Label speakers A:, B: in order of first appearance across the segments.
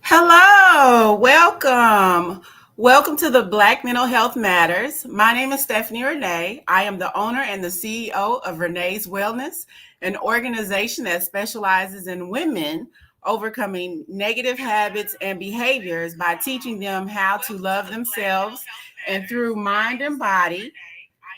A: Hello, welcome. Welcome to the Black Mental Health Matters. My name is Stephanie Renee. I am the owner and the CEO of Renee's Wellness, an organization that specializes in women overcoming negative habits and behaviors by teaching them how to love themselves and through mind and body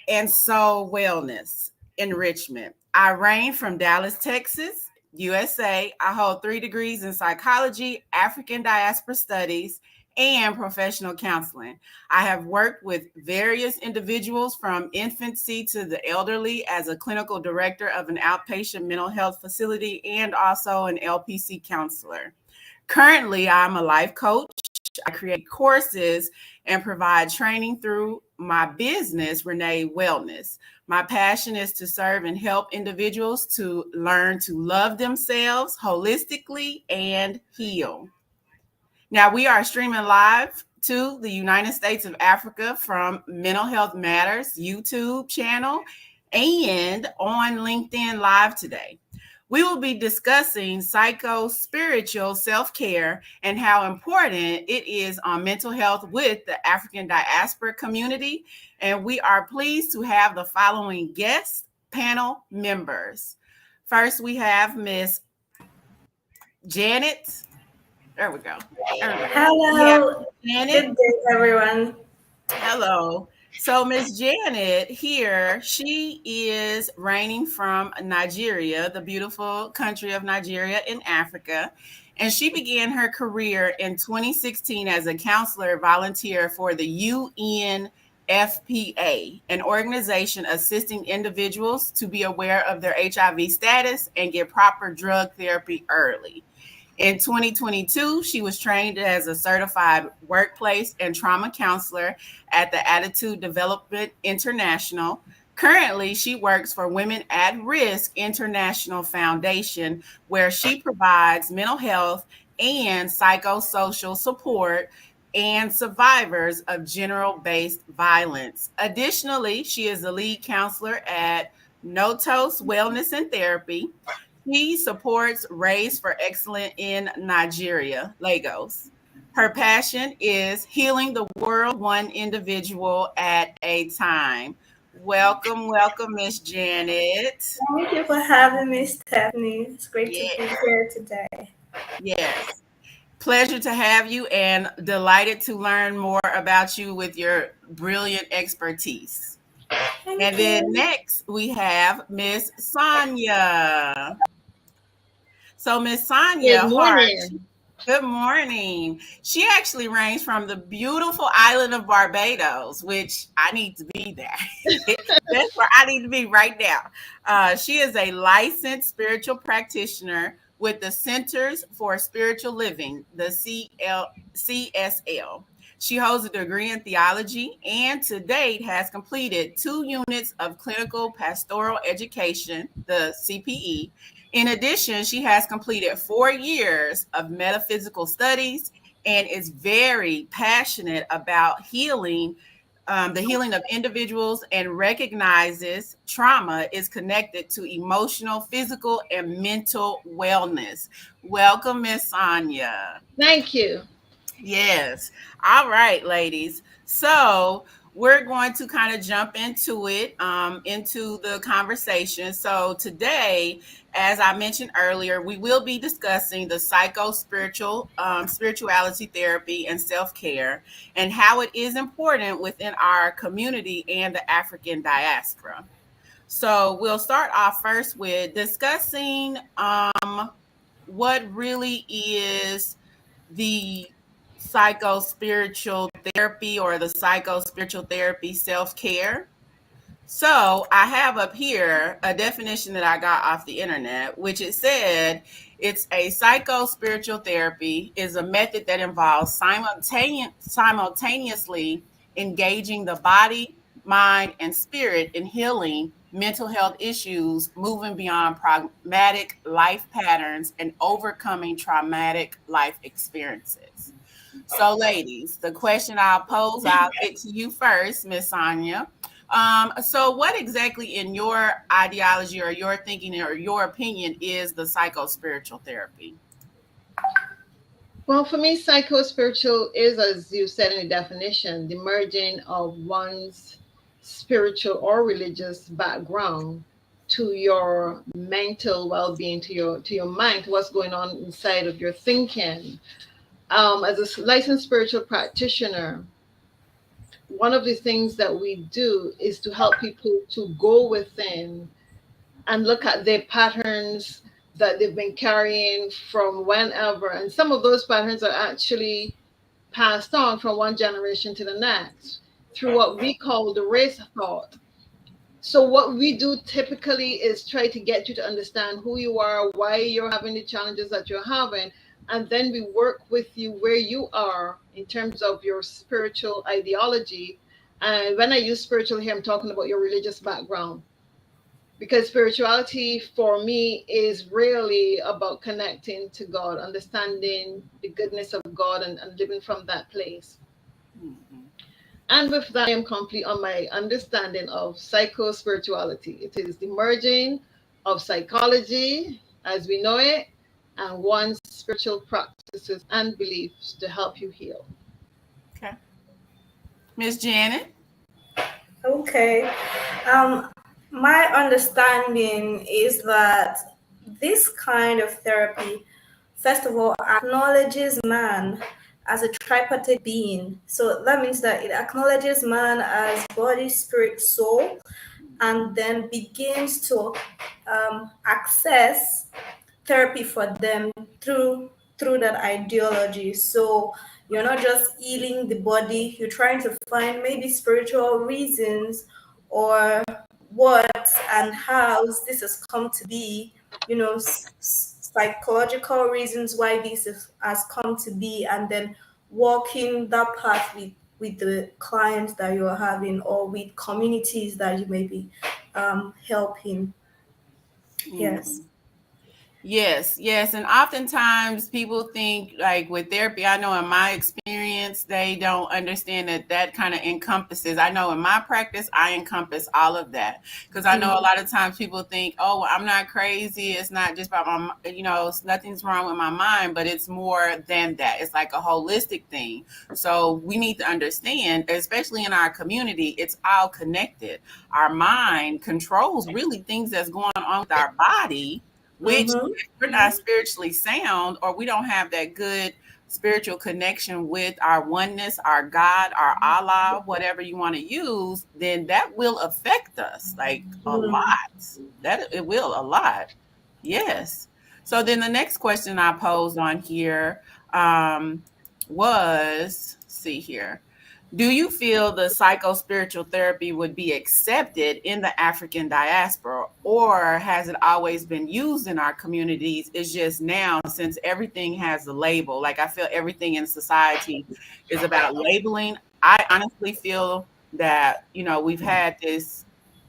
A: and soul wellness enrichment. I reign from Dallas, Texas, USA. I hold 3 degrees in psychology, African diaspora studies, and professional counseling. I have worked with various individuals from infancy to the elderly as a clinical director of an outpatient mental health facility and also an LPC counselor. Currently, I'm a life coach. I create courses and provide training through my business, Renee Wellness. My passion is to serve and help individuals to learn to love themselves holistically and heal. Now, we are streaming live to the United States of Africa from Mental Health Matters YouTube channel and on LinkedIn Live today. We will be discussing psycho-spiritual self-care and how important it is on mental health with the African diaspora community. And we are pleased to have the following guest panel members. First, we have Miss Janet. There we go.
B: Hello. Good day, everyone.
A: Hello. So Miss Janet here, she is reigning from Nigeria, the beautiful country of Nigeria in Africa. And she began her career in 2016 as a counselor volunteer for the UNFPA, an organization assisting individuals to be aware of their HIV status and get proper drug therapy early. In 2022, she was trained as a certified workplace and trauma counselor at the Attitude Development International. Currently, she works for Women at Risk International Foundation, where she provides mental health and psychosocial support and survivors of general-based violence. Additionally, she is the lead counselor at Notos Wellness and Therapy. She supports Raise for Excellence in Nigeria, Lagos. Her passion is healing the world one individual at a time. Welcome, Miss Janet.
B: Thank you for having me, Stephanie. It's great to be here today.
A: Yes. Pleasure to have you and delighted to learn more about you with your brilliant expertise.
B: Thank you.
A: Then next we have Miss Sonia. So Miss Sonia
C: Good
A: Hart,
C: morning.
A: good morning. She actually reigns from the beautiful island of Barbados, which I need to be there. That's where I need to be right now. She is a licensed spiritual practitioner with the Centers for Spiritual Living, the CSL. She holds a degree in theology and to date has completed 2 units of clinical pastoral education, the CPE. In addition, she has completed 4 years of metaphysical studies and is very passionate about healing, the healing of individuals, and recognizes trauma is connected to emotional, physical, and mental wellness. Welcome, Miss Sonia.
C: Thank you.
A: Yes. All right, ladies. So we're going to kind of jump into it, into the conversation. So today, as I mentioned earlier, we will be discussing the spirituality therapy and self-care and how it is important within our community and the African diaspora. So we'll start off first with discussing what really is the psycho-spiritual therapy or the psycho-spiritual therapy self-care. So I have up here a definition that I got off the internet, which it said it's a psycho-spiritual therapy is a method that involves simultaneously engaging the body, mind, and spirit in healing mental health issues, moving beyond problematic life patterns, and overcoming traumatic life experiences. So, ladies, the question I'll get to you first, Miss Sonia. So what exactly in your ideology or your thinking or your opinion is the psycho-spiritual therapy?
C: Well, for me, psycho-spiritual is, as you said in the definition, the merging of one's spiritual or religious background to your mental well-being, to your mind, to what's going on inside of your thinking. As a licensed spiritual practitioner, one of the things that we do is to help people to go within and look at their patterns that they've been carrying from whenever. And some of those patterns are actually passed on from one generation to the next through what we call the race thought. So, what we do typically is try to get you to understand who you are, why you're having the challenges that you're having, and then we work with you where you are in terms of your spiritual ideology. And when I use spiritual here, I'm talking about your religious background, because spirituality for me is really about connecting to God, understanding the goodness of God, and living from that place.
A: Mhm.
C: And with that, I am complete on my understanding of psycho spirituality. It is the merging of psychology as we know it and one's spiritual practices and beliefs to help you heal.
A: Okay. Miss Janet?
B: Okay. Um, my understanding is that this kind of therapy, first of all, acknowledges man as a tripartite being. So that means that it acknowledges man as body, spirit, soul, and then begins to access therapy for them through that ideology. So you're not just healing the body, you're trying to find maybe spiritual reasons or what and how this has come to be, psychological reasons why has come to be, and then walking that path with the clients that you're having or with communities that you may be helping. Yes.
A: Mhm. Yes, yes. And oftentimes people think, like with therapy, I know in my experience, they don't understand that that kind of encompasses. I know in my practice, I encompass all of that. Because I know a lot of times people think, oh, well, I'm not crazy. It's not just about nothing's wrong with my mind, but it's more than that. It's like a holistic thing. So we need to understand, especially in our community, it's all connected. Our mind controls really things that's going on with our body, which
B: Mm-hmm.
A: if we're not spiritually sound or we don't have that good spiritual connection with our oneness, our God, our Allah, whatever you want to use, then that will affect us like a lot. That it will a lot. Yes. So then the next question I posed on here was, see here. Do you feel the psycho-spiritual therapy would be accepted in the African diaspora, or has it always been used in our communities? It's just now, since everything has a label, like I feel everything in society is about labeling. I honestly feel that, we've had this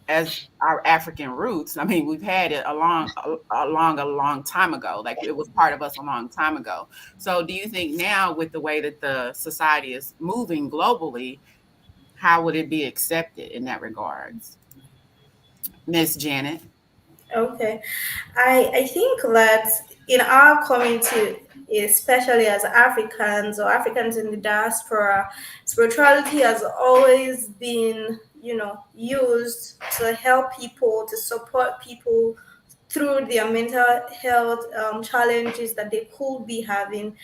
A: as our African roots. I mean, we've had it a long time ago. Like it was part of us a long time ago. So do you think now with the way that the society is moving globally, how would it be accepted in that regards? Miss Janet?
B: Okay. I think that in our community, especially as Africans or Africans in the diaspora, spirituality has always been, used to help people, to support people through their mental health challenges that they could be having.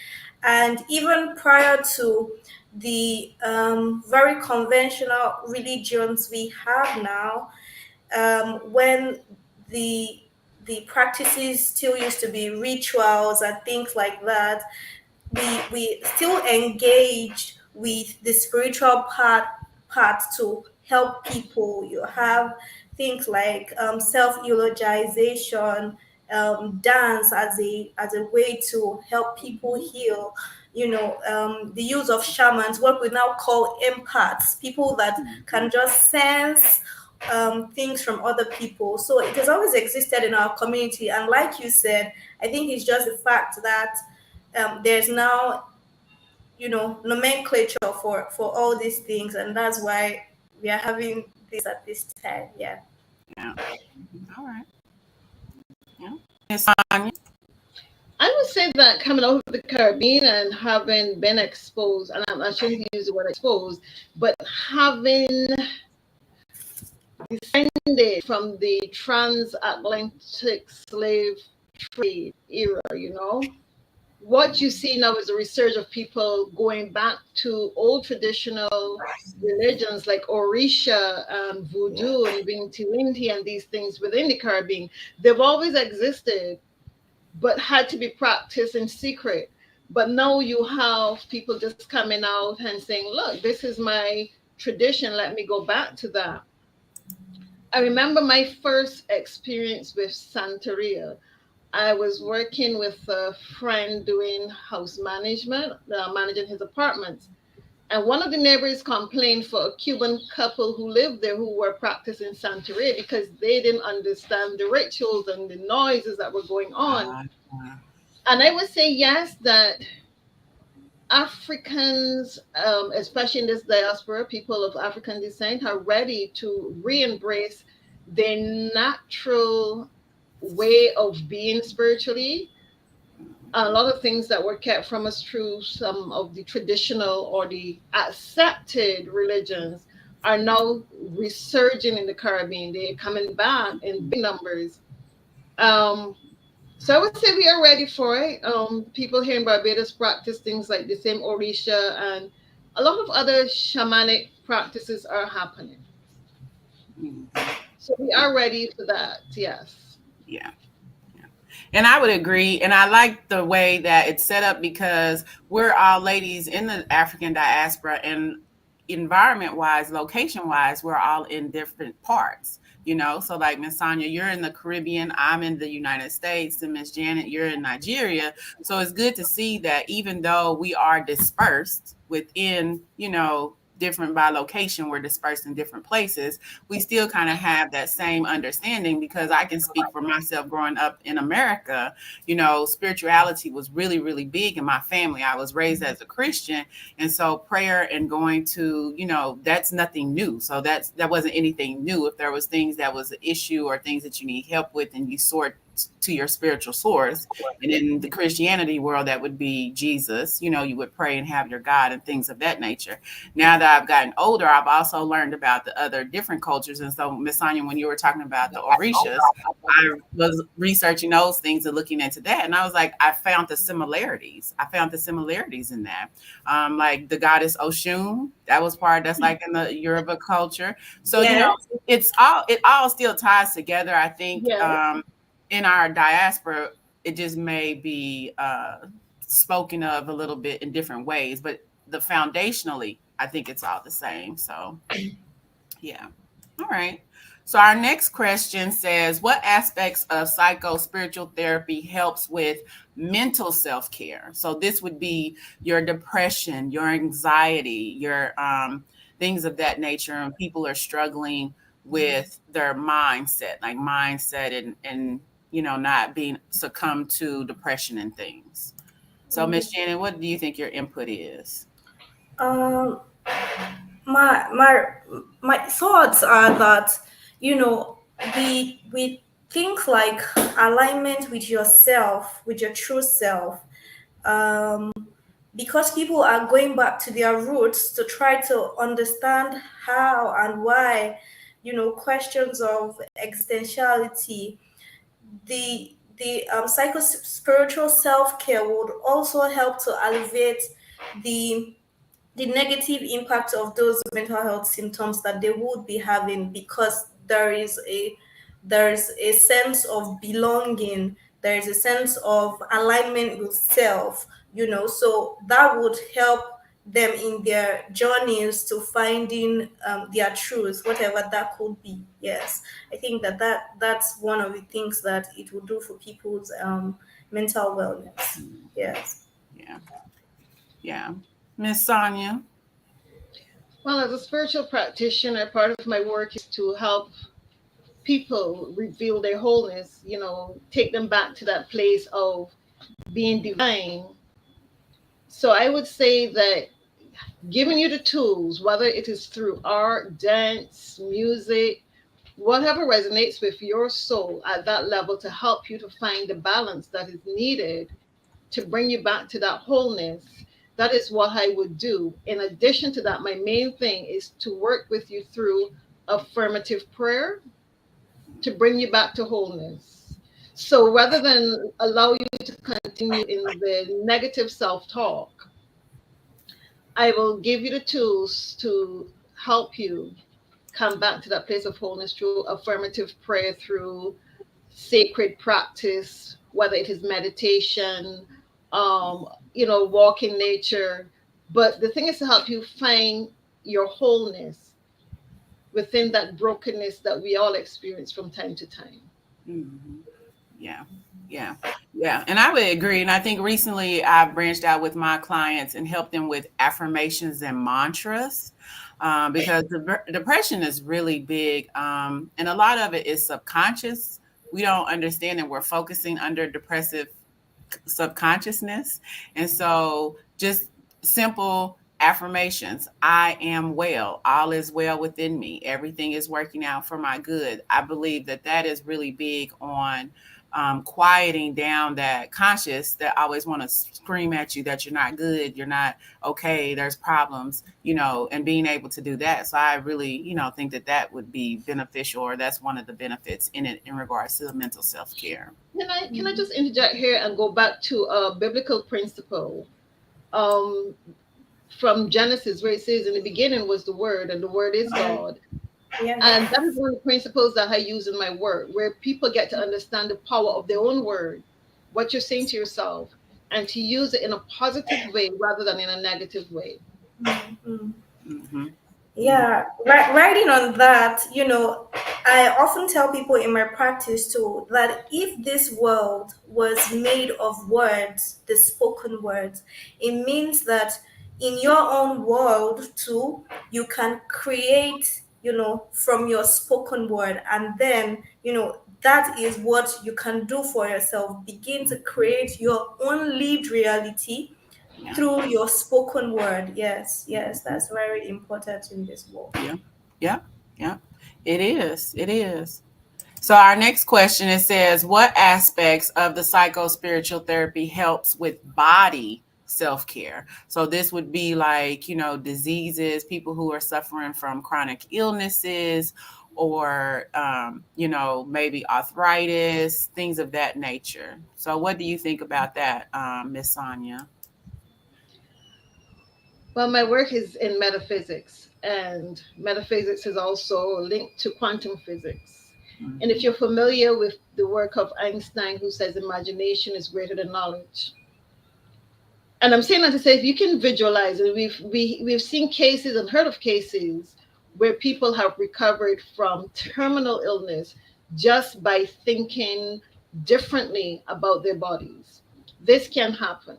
B: And even prior to the very conventional religions we have now, when the the practices still used to be rituals and things like that, we still engage with the spiritual part to help people. You have things like self eulogization, dance as a way to help people heal. The use of shamans, what we now call empaths, people that can just sense things from other people. So it has always existed in our community, and like you said, I think it's just the fact that there's now nomenclature for all these things, and that's why we are having this at this time. Yeah.
A: Yeah. All right. Yeah. Miss Sonia?
C: I would would say that coming out of the Caribbean and having been exposed, and I shouldn't use the word exposed, but having descended from the transatlantic slave trade era, what you see now is a resurgence of people going back to old traditional religions like Orisha and Voodoo and Winti and these things within the Caribbean. They've always existed, but had to be practiced in secret. But now you have people just coming out and saying, look, this is my tradition. Let me go back to that. I remember my first experience with Santeria. I was working with a friend doing house management, managing his apartments. And one of the neighbors complained for a Cuban couple who lived there who were practicing Santeria because they didn't understand the rituals and the noises that were going on.
A: Uh,
C: And I would say, yes, that Africans, especially in this diaspora, people of African descent, are ready to re embrace their natural way of being spiritually. A lot of things that were kept from us through some of the traditional or the accepted religions are now resurging in the Caribbean. They're coming back in big numbers. Um, so I would say we are ready for it. People here in Barbados practice things like the same Orisha, and a lot of other shamanic practices are happening.
A: mm,
C: So we
A: yeah,
C: are ready for that. Yes.
A: yeah. And I would agree. And I like the way that it's set up because we're all ladies in the African diaspora, and environment wise, location wise, we're all in different parts. So like Miss Sonia, you're in the Caribbean, I'm in the United States, and Miss Janet, you're in Nigeria. So it's good to see that even though we are dispersed within, different by location, we're dispersed in different places, we still kind of have that same understanding, because I can speak for myself growing up in America. Spirituality was really, really big in my family. I was raised as a Christian. And so prayer and going to, that's nothing new. So that wasn't anything new. If there was things that was an issue or things that you need help with, and you sort to your spiritual source. And in the Christianity world, that would be Jesus. You would pray and have your God and things of that nature. Now that I've gotten older, I've also learned about the other different cultures. And so, Miss Sonia, when you were talking about the Orishas, I was researching those things and looking into that. And I was like, I found the similarities. I found the similarities in that. Like the goddess Oshun, that's like in the Yoruba culture. So,
B: Yes.
A: it all still ties together. I think
C: Yes.
A: in our diaspora, it just may be spoken of a little bit in different ways, but the foundationally, I think it's all the same. So, yeah. All right. So our next question says, what aspects of psycho spiritual therapy helps with mental self-care? So this would be your depression, your anxiety, your things of that nature. And people are struggling with their mindset, like mindset and not being succumb to depression and things. So Miss Shannon, what do you think your input is?
B: Um, my my my thoughts are that you know we think like alignment with yourself, with your true self, um, because people are going back to their roots to try to understand how and why, questions of existentiality. The psycho spiritual self-care would also help to alleviate the the negative impact of those mental health symptoms that they would be having, because there's a sense of belonging, there's a sense of alignment with self, so that would help them in their journeys to finding their truth, whatever that could be. Yes, I think that's one of the things that it will do for people's mental wellness. Yes.
A: Yeah. Yeah. Miss Sonia.
C: Well, as a spiritual practitioner, part of my work is to help people reveal their wholeness, take them back to that place of being divine. So I would say that giving you the tools, whether it is through art, dance, music, whatever resonates with your soul at that level to help you to find the balance that is needed to bring you back to that wholeness, that is what I would do. In addition to that, my main thing is to work with you through affirmative prayer to bring you back to wholeness. So rather than allow you to continue in the negative self talk, I will give you the tools to help you come back to that place of wholeness through affirmative prayer, through sacred practice, whether it is meditation, walk in nature. But the thing is to help you find your wholeness within that brokenness that we all experience from time to time.
A: Mhm. Yeah. Yeah. Yeah. And I would agree. And I think recently I've branched out with my clients and helped them with affirmations and mantras, because depression is really big. And a lot of it is subconscious. We don't understand that we're focusing under depressive subconsciousness. And so just simple affirmations: I am well, all is well within me, everything is working out for my good. I believe that that is really big on quieting down that conscious that always want to scream at you that you're not good, you're not okay, there's problems, and being able to do that. So I really, think that that would be beneficial, or that's one of the benefits in it in regards to the mental self-care.
C: Can I just interject here and go back to a biblical principle um, from Genesis, where it says, "In the beginning was the Word, and the Word is God."
B: Yeah.
C: And that is one of the principles that I use in my work, where people get to understand the power of their own word, what you're saying to yourself, and to use it in a positive way rather than in a negative way.
B: Mm-hmm.
A: Hmm. Hmm.
B: Yeah, writing on that, I often tell people in my practice too that if this world was made of words, the spoken words, it means that in your own world too, you can create, from your spoken word. And then, that is what you can do for yourself. Begin to create your own lived reality
A: Yeah.
B: through your spoken word. Yes, yes, that's very important in this world.
A: Yeah. Yeah. Yeah. It is. It is. So our next question, it says, what aspects of the psycho spiritual therapy helps with body self-care? So this would be like, diseases, people who are suffering from chronic illnesses, or maybe arthritis, things of that nature. So what do you think about that, Miss Sonia?
C: Well, my work is in metaphysics, and metaphysics is also linked to quantum physics. And if
A: Mhm.
C: you're familiar with the work of Einstein, who says imagination is greater than knowledge, and I'm saying that to say, if you can visualize, and we've seen cases and heard of cases where people have recovered from terminal illness just by thinking differently about their bodies. This can happen.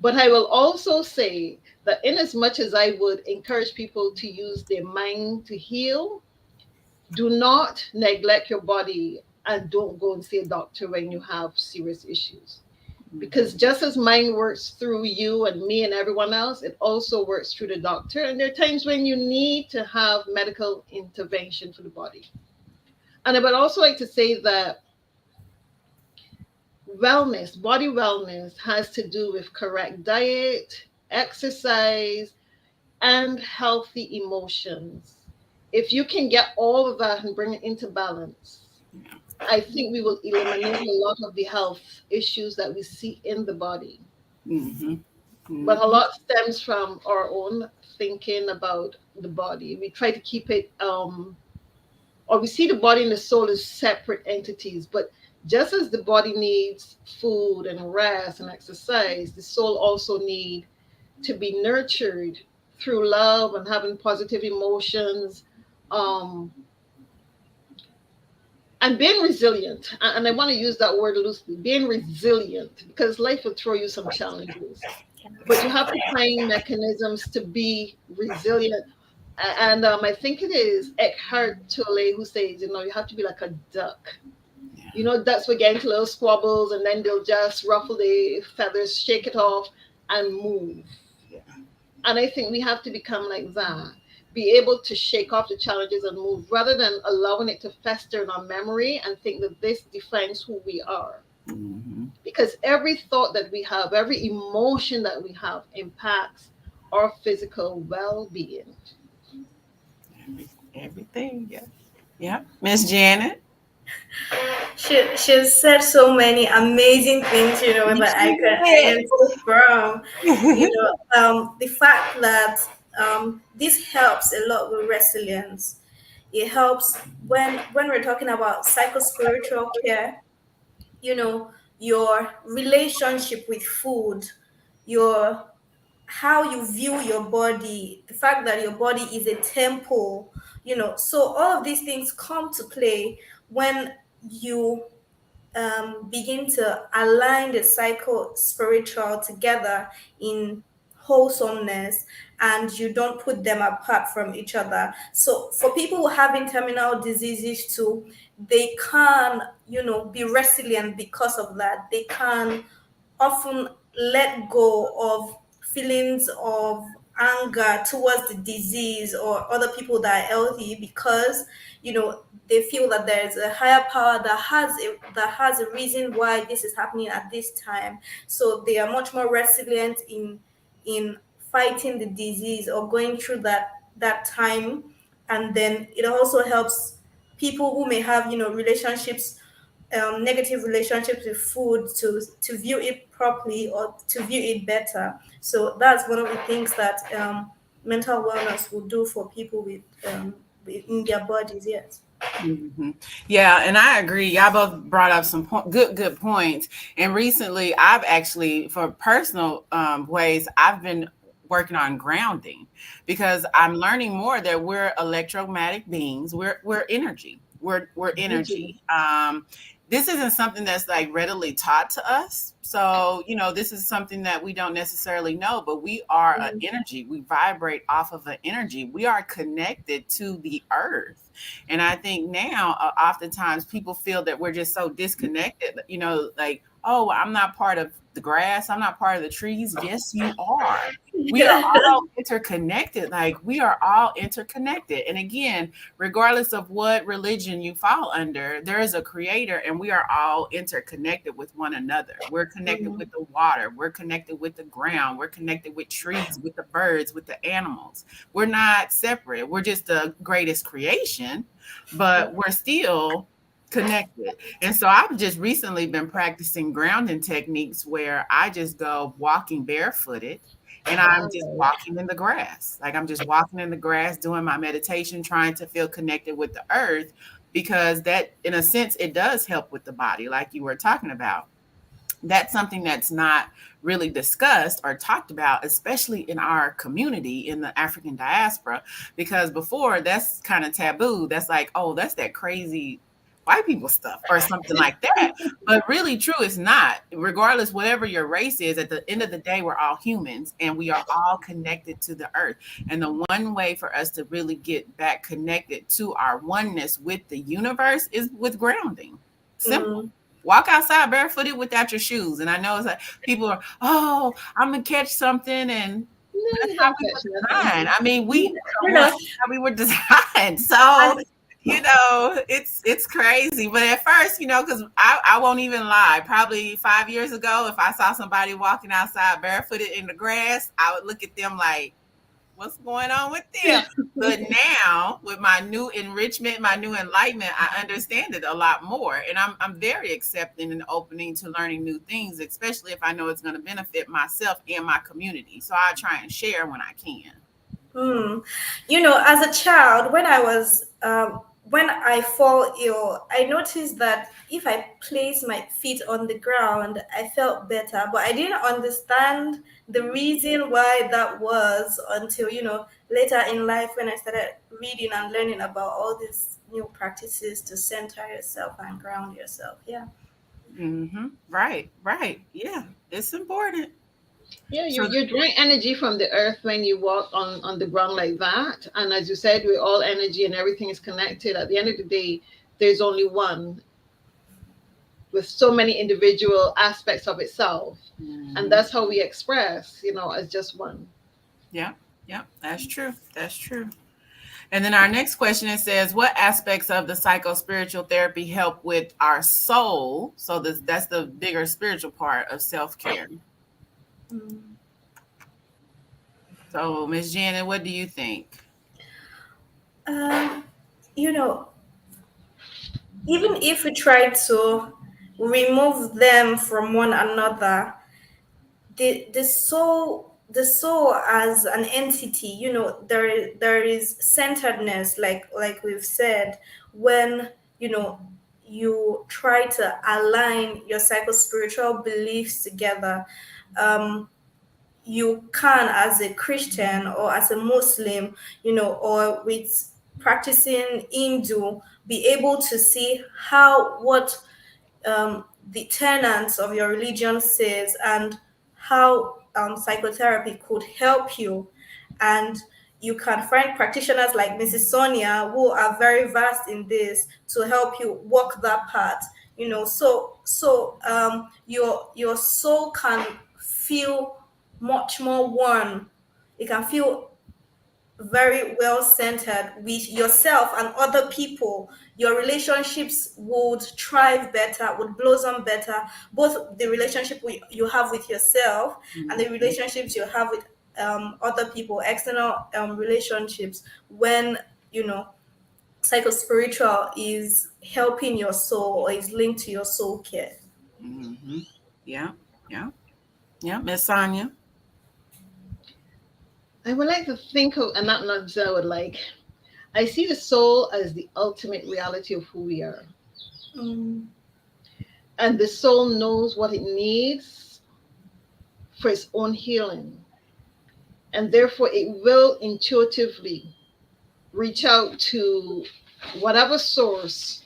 C: But I will also say that in as much as I would encourage people to use their mind to heal, do not neglect your body and don't go and see a doctor when you have serious issues, because
A: Mhm.
C: just as mind works through you and me and everyone else, it also works through the doctor. And there are times when you need to have medical intervention for the body. And I would also like to say that wellness, body wellness, has to do with correct diet, exercise, and healthy emotions. If you can get all of that and bring it into balance, I think we will eliminate a lot of the health issues that we see in the body.
A: Mhm.
C: But a
A: Mhm.
C: lot stems from our own thinking about the body. We try to keep it, or we see the body and the soul as separate entities. But just as the body needs food and rest and exercise, the soul also need to be nurtured through love and having positive emotions, um, and being resilient. And I want to use that word loosely, being resilient, because life will throw you some challenges, but you have to find mechanisms to be resilient. And I think it is Eckhart Tolle who says, you have to be like a duck.
A: Yeah.
C: Ducks will get into little squabbles and then they'll just ruffle the feathers, shake it off, and move.
A: Yeah.
C: And I think we have to become like that, be able to shake off the challenges and move rather than allowing it to fester in our memory and think that this defines who we are.
A: Mhm.
C: because every thought that we have, every emotion that we have impacts our physical well-being.
A: Everything. Yeah. Yeah. Miss Janet.
B: She's said so many amazing things, that I can take from, the fact that this helps a lot with resilience. It helps when we're talking about psychospiritual care, you know, your relationship with food, your how you view your body, the fact that your body is a temple, so all of these things come to play when you begin to align the psycho spiritual together in wholesomeness, and you don't put them apart from each other. So for people who having terminal diseases too, they can, be resilient because of that. They can often let go of feelings of anger towards the disease or other people that are healthy, because they feel that there is a higher power that has a reason why this is happening at this time. So they are much more resilient in fighting the disease or going through that time. And then it also helps people who may have relationships, negative relationships with food, to view it properly or to view it better. So that's one of the things that mental wellness will do for people in their bodies. Yes.
A: Mhm. Yeah, and I agree. Y'all both brought up some good points. And recently, I've actually, for personal ways, I've been working on grounding because I'm learning more that we're electromagnetic beings. We're energy. We're
C: Energy.
A: energy. This isn't something that's like readily taught to us. So, this is something that we don't necessarily know, but we are an
B: Mm,
A: energy. We vibrate off of an energy. We are connected to the earth. And I think now, oftentimes people feel that we're just so disconnected, like, oh, I'm not part of the grass. I'm not part of the trees. Yes, you are. We are
B: yeah.
A: all interconnected. Like, we are all interconnected. And again, regardless of what religion you fall under, there is a creator and we are all interconnected with one another. We're connected
B: Mm,
A: with the water. We're connected with the ground. We're connected with trees, with the birds, with the animals. We're not separate. We're just the greatest creation, but we're still connected. And so I've just recently been practicing grounding techniques where I just go walking barefooted and I'm just
C: Wow.
A: walking in the grass. Like I'm just walking in the grass, doing my meditation, trying to feel connected with the earth because that, in a sense, it does help with the body, like you were talking about. That's something that's not really discussed or talked about, especially in our community in the African diaspora, because before that's kind of taboo. That's like, oh, that's that crazy white people stuff or something like that. But really, true, it's not. Regardless, whatever your race is, at the end of the day, we're all humans and we are all connected to the earth. And the one way for us to really get back connected to our oneness with the universe is with grounding. Simple.
B: mm,
A: Walk outside barefooted without your shoes. And I know it's like people are, oh, I'm gonna catch something, and
C: No,
A: that's
C: you
A: how
C: don't
A: we
C: catch
A: were
C: nothing.
A: designed. I mean, we
B: you
A: one
B: know
A: how we were designed. So,
B: and
A: it's crazy. But at first, because I won't even lie, probably 5 years ago, if I saw somebody walking outside barefooted in the grass, I would look at them like, what's going on with them? But now, with my new enrichment, my new enlightenment, I understand it a lot more, and I'm very accepting and opening to learning new things, especially if I know it's going to benefit myself and my community. So I try and share when I can.
B: Hmm. As a child, when I fall ill, I noticed that if I place my feet on the ground, I felt better. But I didn't understand the reason why that was until, later in life when I started reading and learning about all these new practices to center yourself and ground yourself. Yeah.
A: Right, right. Yeah, it's important.
C: Yeah,
A: So,
C: you're drawing energy from the earth when you walk on the ground like that. And as you said, we're all energy and everything is connected. At the end of the day, there's only one with so many individual aspects of itself. And
A: mhm.
C: that's how we express, as just one.
A: Yeah, yeah, that's true. That's true. And then our next question, it says, what aspects of the psycho-spiritual therapy help with our soul? So that's the bigger spiritual part of self-care.
B: Mm.
A: So Miss Janet, what do you think?
B: Um, you know, even if we try to remove them from one another, the soul as an entity, there is centeredness, like we've said, when you know you try to align your psycho spiritual beliefs together. um you can, as a Christian or as a Muslim, or with practicing Hindu, be able to see how what the tenets of your religion says, and how psychotherapy could help you. And you can find practitioners like Mrs. Sonia, who are very vast in this, to help you walk that path. Your soul can feel much more one. It can feel very well centered with yourself and other people. Your relationships would thrive better, would blossom better. Both the relationship you have with yourself and the
A: Mhm.
B: relationships you have with other people, external relationships, when you know psychospiritual is helping your soul or is linked to your soul care.
A: Mhm. Yeah. Yeah. Yeah. Miss Sonia.
C: I would like to think of, and not just I would like, I see the soul as the ultimate reality of who we are.
B: Mm,
C: And the soul knows what it needs for its own healing. And therefore, it will intuitively reach out to whatever source,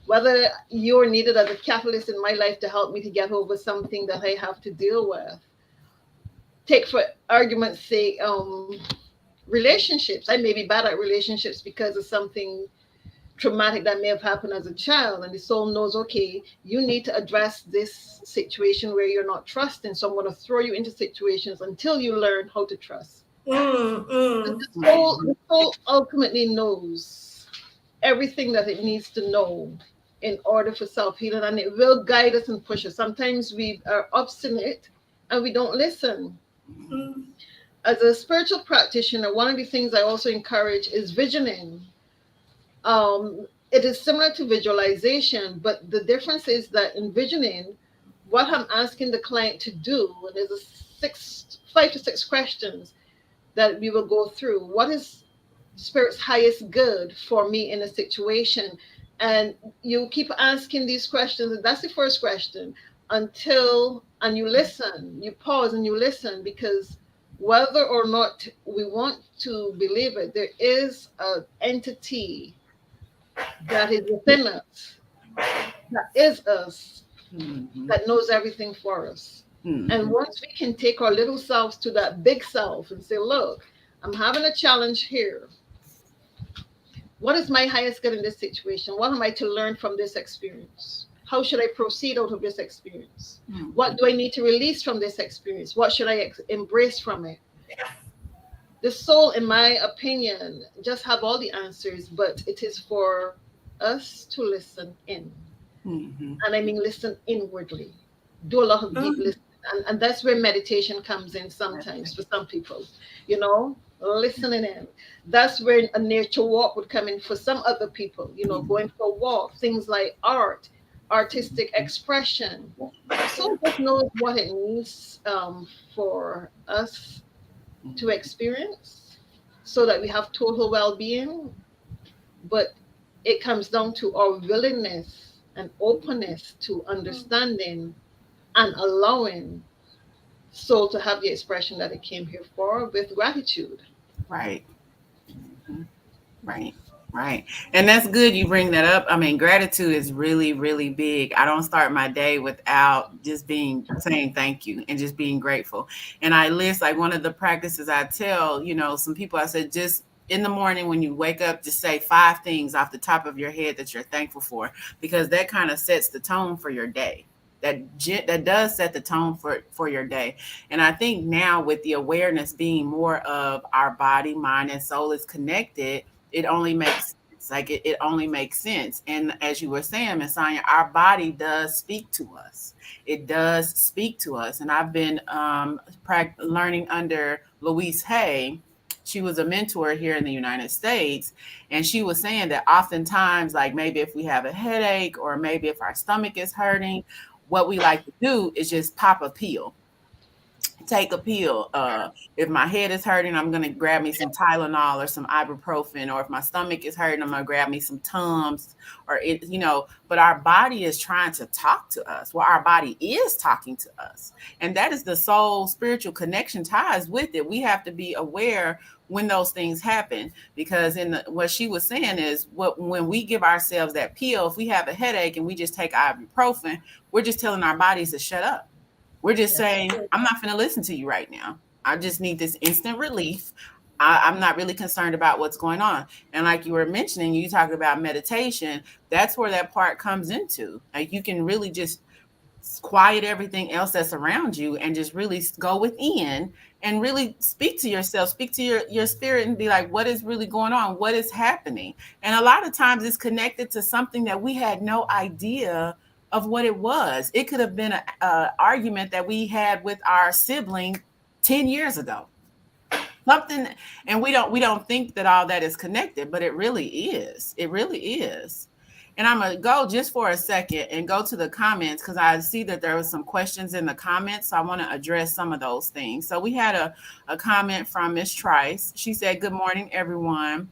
C: whether you're needed as a catalyst in my life to help me to get over something that I have to deal with. Take for argument's sake, relationships. I may be bad at relationships because of something traumatic that may have happened as a child, and the soul knows, okay, you need to address this situation where you're not trusting, so I'm going to throw you into situations until you learn how to trust. The
B: mm,
C: soul, the
A: Mhm.
C: soul ultimately knows everything that it needs to know in order for self-healing, and it will guide us and push us. Sometimes we are obstinate and we don't listen.
B: mm,
C: As a spiritual practitioner, one of the things I also encourage is visioning. It is similar to visualization, but the difference is that in visioning, what I'm asking the client to do, and there's a 5 to 6 questions that we will go through. What is spirit's highest good for me in a situation? And you keep asking these questions, and that's the first question, and you listen, you pause and you listen, because whether or not we want to believe it, there is an entity that is within us, that is us,
A: Mhm.
C: that knows everything for us. And
A: Mhm.
C: once we can take our little selves to that big self and say, look, I'm having a challenge here. What is my highest good in this situation? What am I to learn from this experience? How should I proceed out of this experience? What
A: Mhm.
C: do I need to release from this experience? What should I embrace from it? The soul, in my opinion, just have all the answers, but it is for us to listen in.
A: Mhm.
C: And I mean listen inwardly. Do a lot of deep
B: mm,
C: listening. And that's where meditation comes in sometimes for some people, listening in. That's where a nature walk would come in for some other people, going for a walk, things like art, artistic expression. The
B: yeah.
C: soul just knows what it needs for us to experience so that we have total well being. But it comes down to our willingness and openness to
B: Mm.
C: understanding and allowing soul to have the expression that it came here for with gratitude.
A: Right. Mhm. Right. Right. And that's good you bring that up. I mean, gratitude is really, really big. I don't start my day without just being saying thank you and just being grateful. And I list like one of the practices I tell, some people, I said, just in the morning when you wake up, just say 5 things off the top of your head that you're thankful for, because that kind of sets the tone for your day. That does set the tone for your day. And I think now with the awareness being more of our body, mind, and soul is connected, It only makes sense. Like it only makes sense. And as you were saying, Miss Sonia, our body does speak to us. It does speak to us. And I've been learning under Louise Hay. She was a mentor here in the United States. And she was saying that oftentimes, like maybe if we have a headache or maybe if our stomach is hurting, what we like to do is just pop a pill, take a pill. If my head is hurting, I'm gonna grab me some Tylenol or some ibuprofen. Or if my stomach is hurting, I'm gonna grab me some Tums. Or it, you know. But our body is trying to talk to us. Well, our body is talking to us, and that is the soul spiritual connection ties with it. We have to be aware when those things happen, because what she was saying is when we give ourselves that pill, if we have a headache and we just take ibuprofen, we're just telling our bodies to shut up. We're just
B: That's
A: saying,
B: true.
A: I'm not going to listen to you right now. I just need this instant relief. I'm not really concerned about what's going on. And like you were mentioning, you talked about meditation. That's where that part comes into. Like you can really just quiet everything else that's around you and just really go within and really speak to yourself, speak to your spirit and be like, what is really going on? What is happening? And a lot of times it's connected to something that we had no idea of what it was. It could have been an argument that we had with our sibling 10 years ago, something, and we don't think that all that is connected, but it really is. It really is. And I'm gonna go just for a second and go to the comments because I see that there was some questions in the comments, so I want to address some of those things. So we had a comment from Miss Trice. She said, good morning everyone.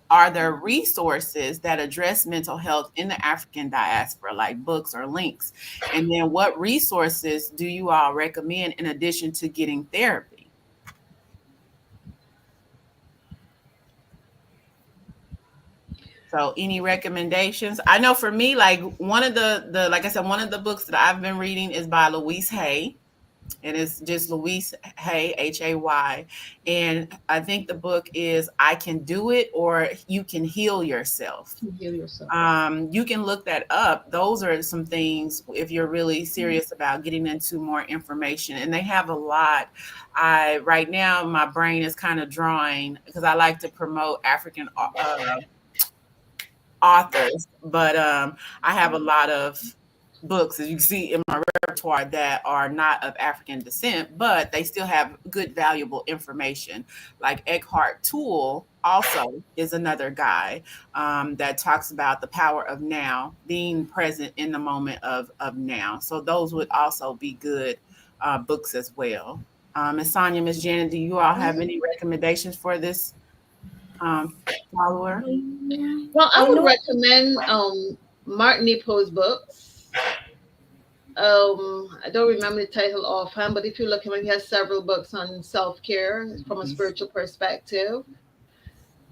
A: Are there resources that address mental health in the African diaspora, like books or links? And then what resources do you all recommend in addition to getting therapy? So any recommendations? I know for me, like one of the like I said, one of the books that I've been reading is by Louise Hay. And it's just Louise Hay, Hay. And I think the book is I Can Do It or You Can Heal Yourself.
C: You heal yourself.
A: You can look that up. Those are some things if you're really serious about getting into more information. And they have a lot. I right now my brain is kind of drawing because I like to promote African authors, but I have a lot of books, as you can see in my repertoire, that are not of African descent, but they still have good, valuable information. Like Eckhart Toole also is another guy that talks about the power of now, being present in the moment of now. So those would also be good books as well. Miss Sonia, Miss Janet, do you all have any recommendations for this um, follower?
C: Well, I
B: I
C: would
B: know.
C: recommend Martin Nepo's books. I don't remember the title offhand, but if you look at him, he has several books on self care from a spiritual perspective.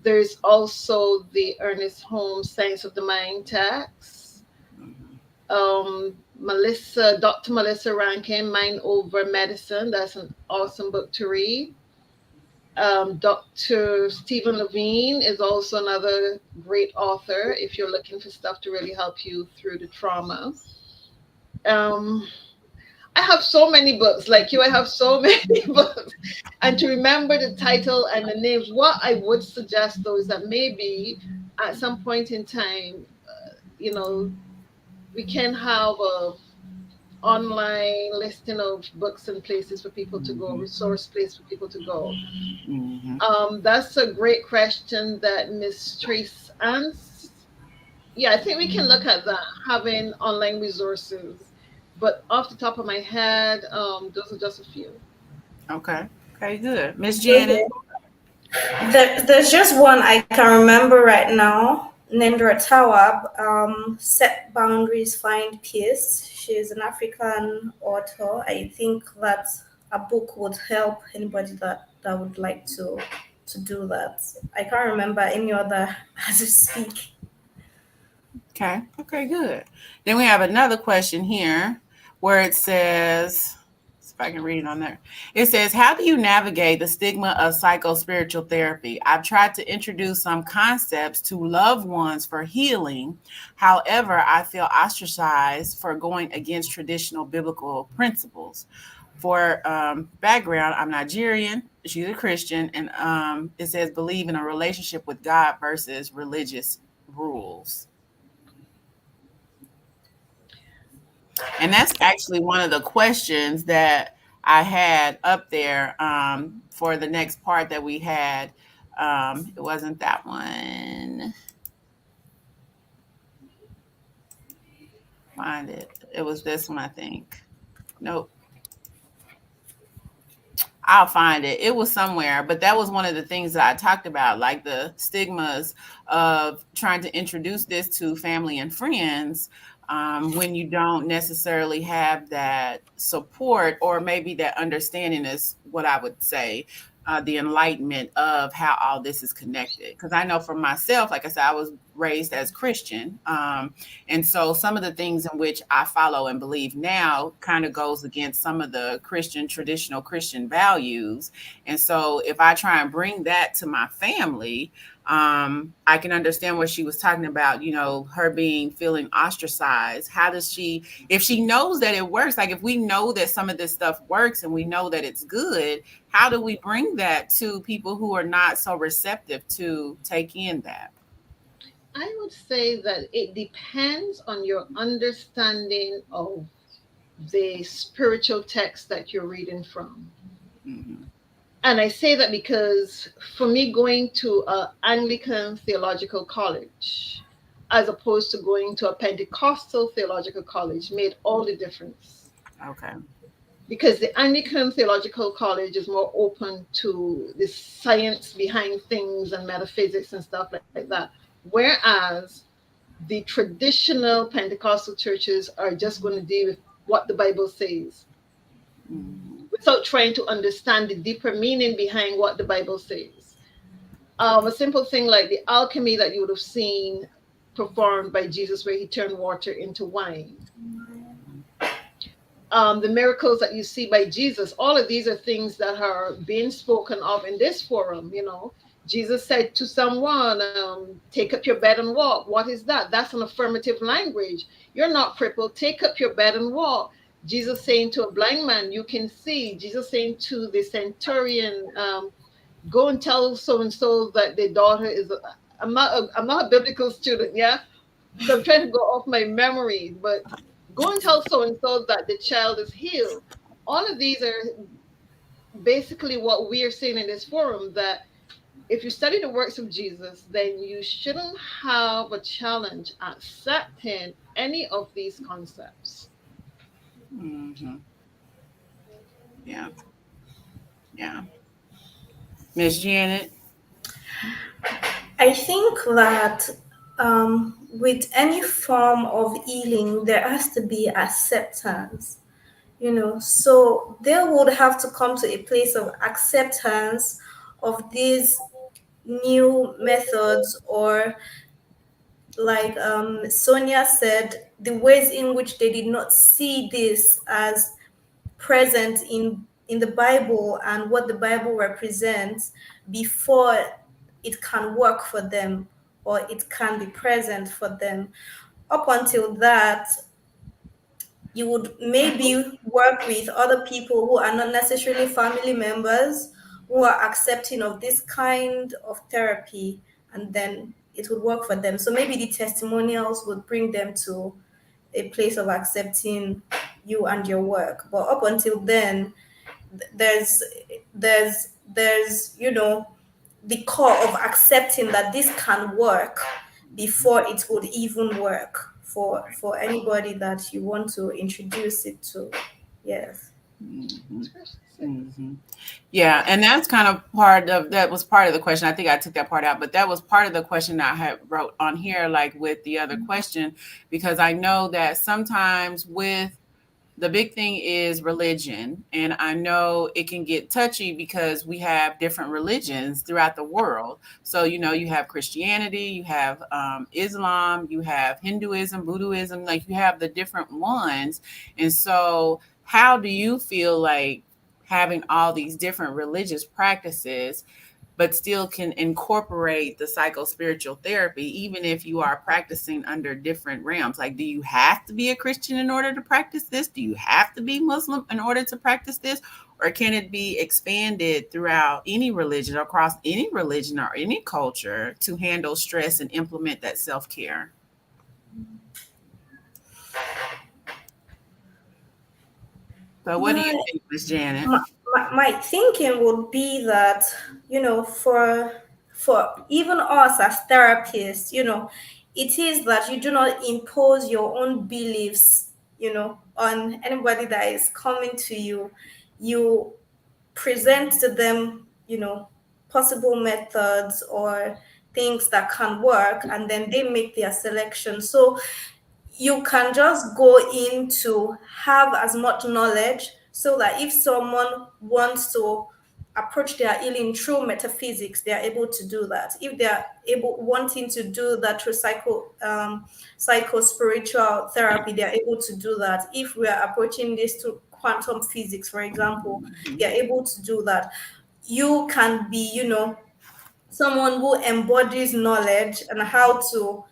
C: There's also the Ernest Holmes Science of the Mind text. Dr. Melissa Rankin, Mind Over Medicine. That's an awesome book to read. Dr. Stephen Levine is also another great author if you're looking for stuff to really help you through the trauma. Um, I have so many books, like you, I have so many books. And to remember the title and the names, what I would suggest though is that maybe at some point in time, you know, we can have a online listing of books and places for people to go,
A: Mhm.
C: resource place for people to go.
A: Mhm.
C: That's a great question that Miss Trace asked. Yeah, I think we can look at that, having online resources. But off the top of my head, those are just a few.
A: Okay. Okay, good. Miss Janet.
B: Okay. There's just one I can remember right now named Ratawab, Set Boundaries, Find Peace. She's an African author. I think that a book would help anybody that would like to do that. I can't remember any other as we speak.
A: Okay. Okay, good. Then we have another question here where it says, if I can read it on there. It says, how do you navigate the stigma of psychospiritual therapy? I've tried to introduce some concepts to loved ones for healing. However, I feel ostracized for going against traditional biblical principles. For background, I'm Nigerian. She's a Christian, and it says believe in a relationship with God versus religious rules. And that's actually one of the questions that I had up there for the next part that we had. It wasn't that one. Find it. It was this one, I think. Nope. I'll find it. It was somewhere, but that was one of the things that I talked about, like the stigmas of trying to introduce this to family and friends when you don't necessarily have that support or maybe that understanding is what I would say. The enlightenment of how all this is connected. Because I know for myself, like I said, I was raised as Christian. And so some of the things in which I follow and believe now kind of goes against some of the Christian, traditional Christian values. And so if I try and bring that to my family, I can understand what she was talking about, her being feeling ostracized. How does she, if she knows that it works, like if we know that some of this stuff works and we know that it's good, how do we bring that to people who are not so receptive to take in that?
C: I would say that it depends on your understanding of the spiritual text that you're reading from.
A: Mm-hmm.
C: And I say that because for me, going to an Anglican theological college as opposed to going to a Pentecostal theological college made all the difference.
A: Okay.
C: Because the Anglican theological college is more open to the science behind things and metaphysics and stuff like that. Whereas the traditional Pentecostal churches are just going to deal with what the Bible says
A: Mm-hmm.
C: without trying to understand the deeper meaning behind what the Bible says. A simple thing like the alchemy that you would have seen performed by Jesus, where he turned water into wine. The miracles that you see by Jesus, all of these are things that are being spoken of in this forum. Jesus said to someone, take up your bed and walk. What is that? That's an affirmative language. You're not crippled. Take up your bed and walk. Jesus saying to a blind man, you can see. Jesus saying to the centurion, go and tell so and so that their daughter is. I'm not a biblical student, yeah. So I'm trying to go off my memory, but go and tell so and so that the child is healed. All of these are basically what we are saying in this forum, that if you study the works of Jesus, then you shouldn't have a challenge accepting any of these concepts.
A: Mm-hmm. Yeah. Yeah. Miss Janet.
B: I think that with any form of healing, there has to be acceptance, so they would have to come to a place of acceptance of these new methods, or like Sonia said, the ways in which they did not see this as present in the Bible and what the Bible represents before it can work for them or it can be present for them. Up until that, you would maybe work with other people who are not necessarily family members who are accepting of this kind of therapy, and then it would work for them. So maybe the testimonials would bring them to a place of accepting you and your work. But up until then, there's there's the core of accepting that this can work before it would even work for anybody that you want to introduce it to. Yes.
A: Mm-hmm. Mm-hmm. Yeah, and that's kind of part of that was part of the question. I think I took that part out, but that was part of the question that I had wrote on here, like with the other question, because I know that sometimes with the big thing is religion. And I know it can get touchy because we have different religions throughout the world. So, you have Christianity, you have Islam, you have Hinduism, Buddhism, like you have the different ones. And so, how do you feel like having all these different religious practices? but still can incorporate the psycho spiritual therapy, even if you are practicing under different realms. Like, do you have to be a Christian in order to practice this? Do you have to be Muslim in order to practice this? Or can it be expanded throughout any religion, across any religion or any culture, to handle stress and implement that self care? So, what do you
B: My,
A: think, Miss Janet?
B: my thinking would be that, for even us as therapists, it is that you do not impose your own beliefs, on anybody that is coming to you. You present to them, possible methods or things that can work, and then they make their selection. So you can just go in to have as much knowledge, so that if someone wants to approach their healing through metaphysics, they are able to do that. If they are able wanting to do that through psycho spiritual therapy, they are able to do that. If we are approaching this through quantum physics, for example, they are able to do that. You can be, someone who embodies knowledge and how to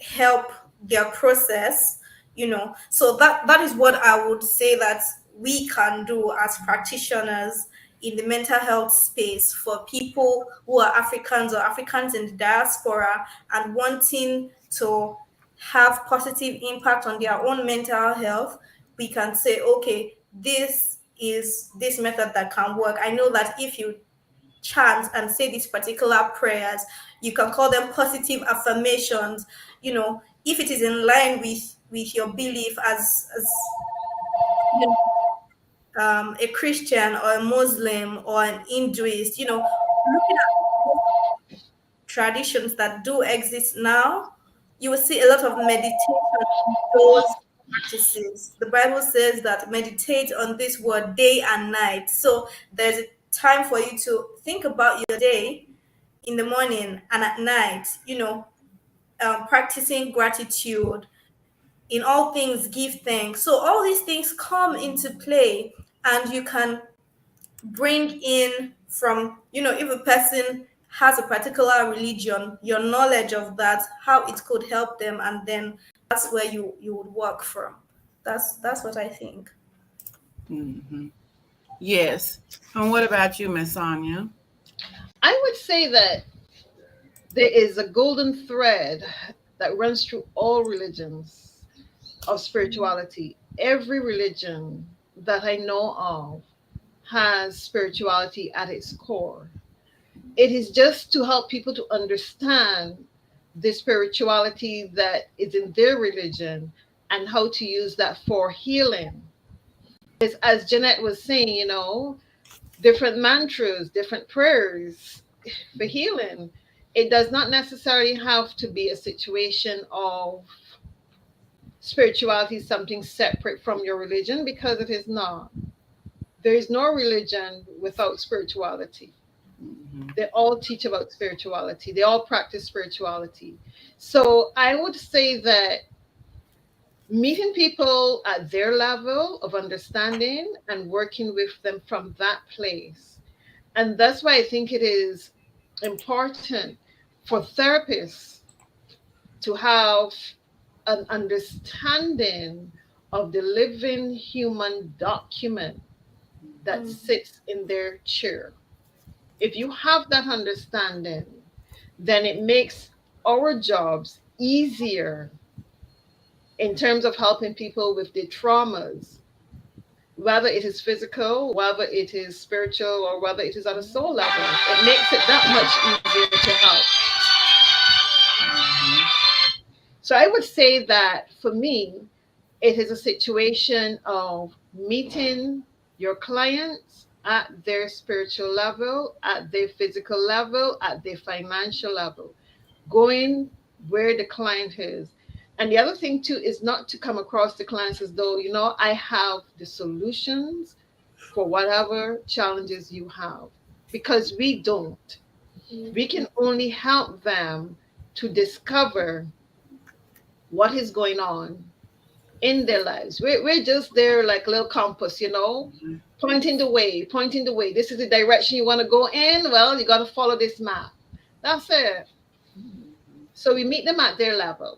B: help their process, so that is what I would say that we can do as practitioners in the mental health space for people who are Africans or Africans in the diaspora and wanting to have positive impact on their own mental health. We can say, okay, this is this method that can work. I know that if you chant and say these particular prayers, you can call them positive affirmations, if it is in line with your belief as you a Christian or a Muslim or an Hinduist, looking at traditions that do exist now, you will see a lot of meditation in those practices. The Bible says that meditate on this word day and night. So there's a time for you to think about your day in the morning and at night, practicing gratitude. In all things, give thanks. So all these things come into play, and you can bring in from, if a person has a particular religion, your knowledge of that, how it could help them, and then that's where you would work from. That's what I think.
A: Hmm. Yes. And what about you, Miss Sonia?
C: I would say that there is a golden thread that runs through all religions of spirituality. Every religion that I know of has spirituality at its core. It is just to help people to understand the spirituality that is in their religion and how to use that for healing. Because as Jeanette was saying, different mantras, different prayers for healing. It does not necessarily have to be a situation of spirituality, something separate from your religion, because it is not. There is no religion without spirituality.
A: Hmm.
C: They all teach about spirituality, they all practice spirituality. So I would say that meeting people at their level of understanding and working with them from that place. And that's why I think it is important for therapists to have an understanding of the living human document that
B: Mm,
C: sits in their chair. If you have that understanding, then it makes our jobs easier in terms of helping people with their traumas, whether it is physical, whether it is spiritual, or whether it is at a soul level. It makes it that much easier to help. So I would say that for me, it is a situation of meeting your clients at their spiritual level, at their physical level, at their financial level, going where the client is. And the other thing too is not to come across the clients as though, I have the solutions for whatever challenges you have, because we don't.
B: mm,
C: We can only help them to discover what is going on in their lives. We're just there like a little compass, pointing the way. This is the direction you want to go in. Well, you got to follow this map. That's it. So we meet them at their level.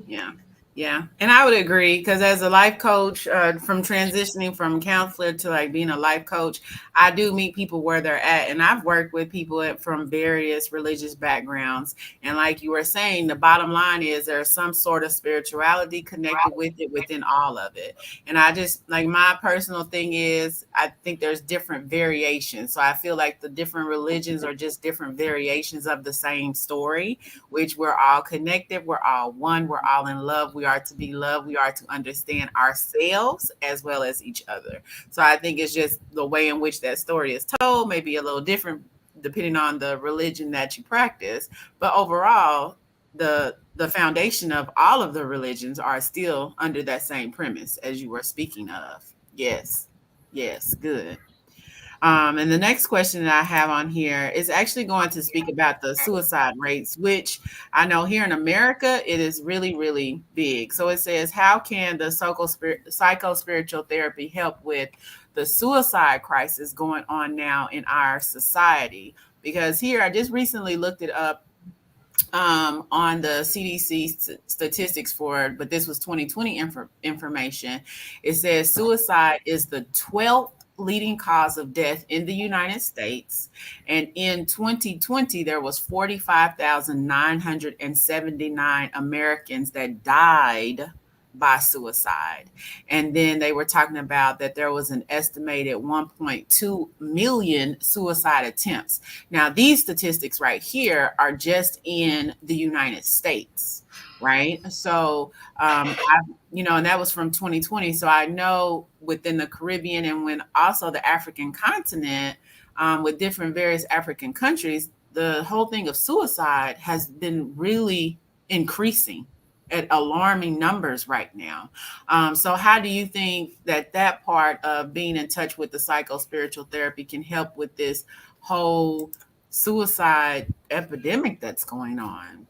A: Yeah. Yeah. And I would agree because as a life coach, from transitioning from counselor to like being a life coach, I do meet people where they're at. And I've worked with people from various religious backgrounds. And like you were saying, the bottom line is there's some sort of spirituality connected with it within all of it. And I just like my personal thing is I think there's different variations. So I feel like the different religions are just different variations of the same story, which we're all connected, we're all one, we're all in love, we are to be loved, we are to understand ourselves as well as each other. So I think it's just the way in which that story is told, maybe a little different depending on the religion that you practice. But overall, the foundation of all of the religions are still under that same premise as you were speaking of. Yes. Yes, good. And the next question that I have on here is actually going to speak about the suicide rates, which I know here in America, it is really, really big. So it says, how can the psycho spiritual therapy help with the suicide crisis going on now in our society? Because here, I just recently looked it up on the CDC statistics for it, but this was 2020 information. It says suicide is the 12th leading cause of death in the United States. And in 2020, there was 45,979 Americans that died by suicide. And then they were talking about that there was an estimated 1.2 million suicide attempts. Now, these statistics right here are just in the United States, right? So, and that was from 2020. So I know within the Caribbean and when also the African continent, with different various African countries, the whole thing of suicide has been really increasing at alarming numbers right now. So how do you think that part of being in touch with the psycho spiritual therapy can help with this whole suicide epidemic that's going on?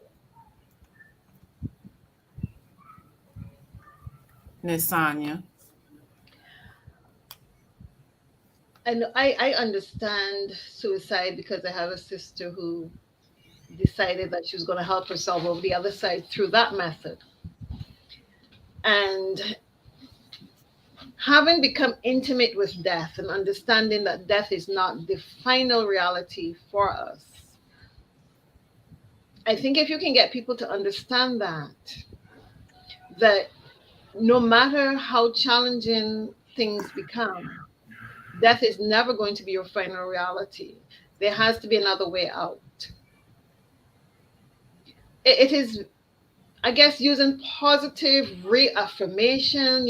A: Miss Sonia.
C: And I understand suicide because I have a sister who decided that she was going to help herself over the other side through that method. And having become intimate with death and understanding that death is not the final reality for us, I think if you can get people to understand that no matter how challenging things become, death is never going to be your final reality. There has to be another way out. It is, I guess, using positive reaffirmation,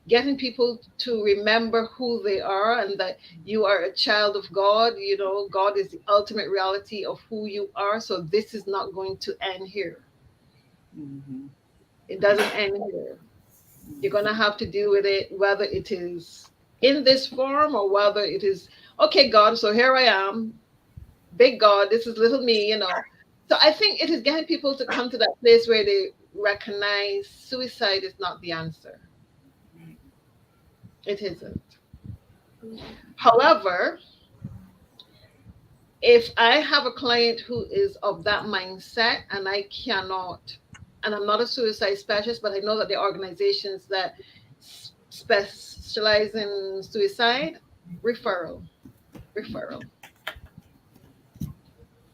C: getting people to remember who they are and that you are a child of God. God is the ultimate reality of who you are. So this is not going to end here.
A: Mm-hmm.
C: It doesn't end here. You're going to have to deal with it, whether it is in this form or whether it is, okay, God, so here I am, big God, this is little me. So I think it is getting people to come to that place where they recognize suicide is not the answer. It isn't. However, if I have a client who is of that mindset and I cannot, and I'm not a suicide specialist, but I know that there are organizations that specialize in suicide, referral.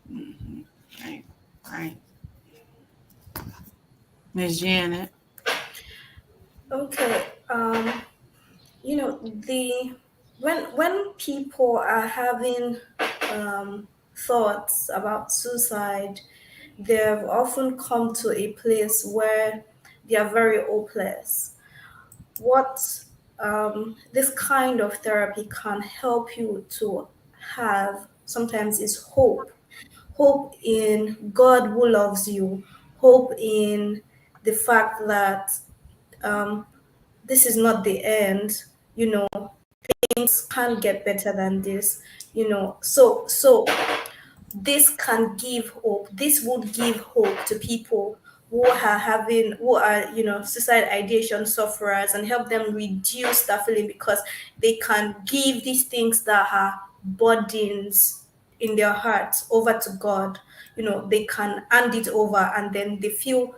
A: Mm-hmm. Right, right. Miss Janet.
B: Okay. The when people are having thoughts about suicide, they've often come to a place where they are very hopeless. What this kind of therapy can help you to have sometimes is hope in God who loves you, hope in the fact that um, this is not the end. Things can get better than this. So this can give hope. This would give hope to people who are, suicide ideation sufferers, and help them reduce that feeling, because they can give these things that are burdens in their hearts over to God. They can hand it over, and then they feel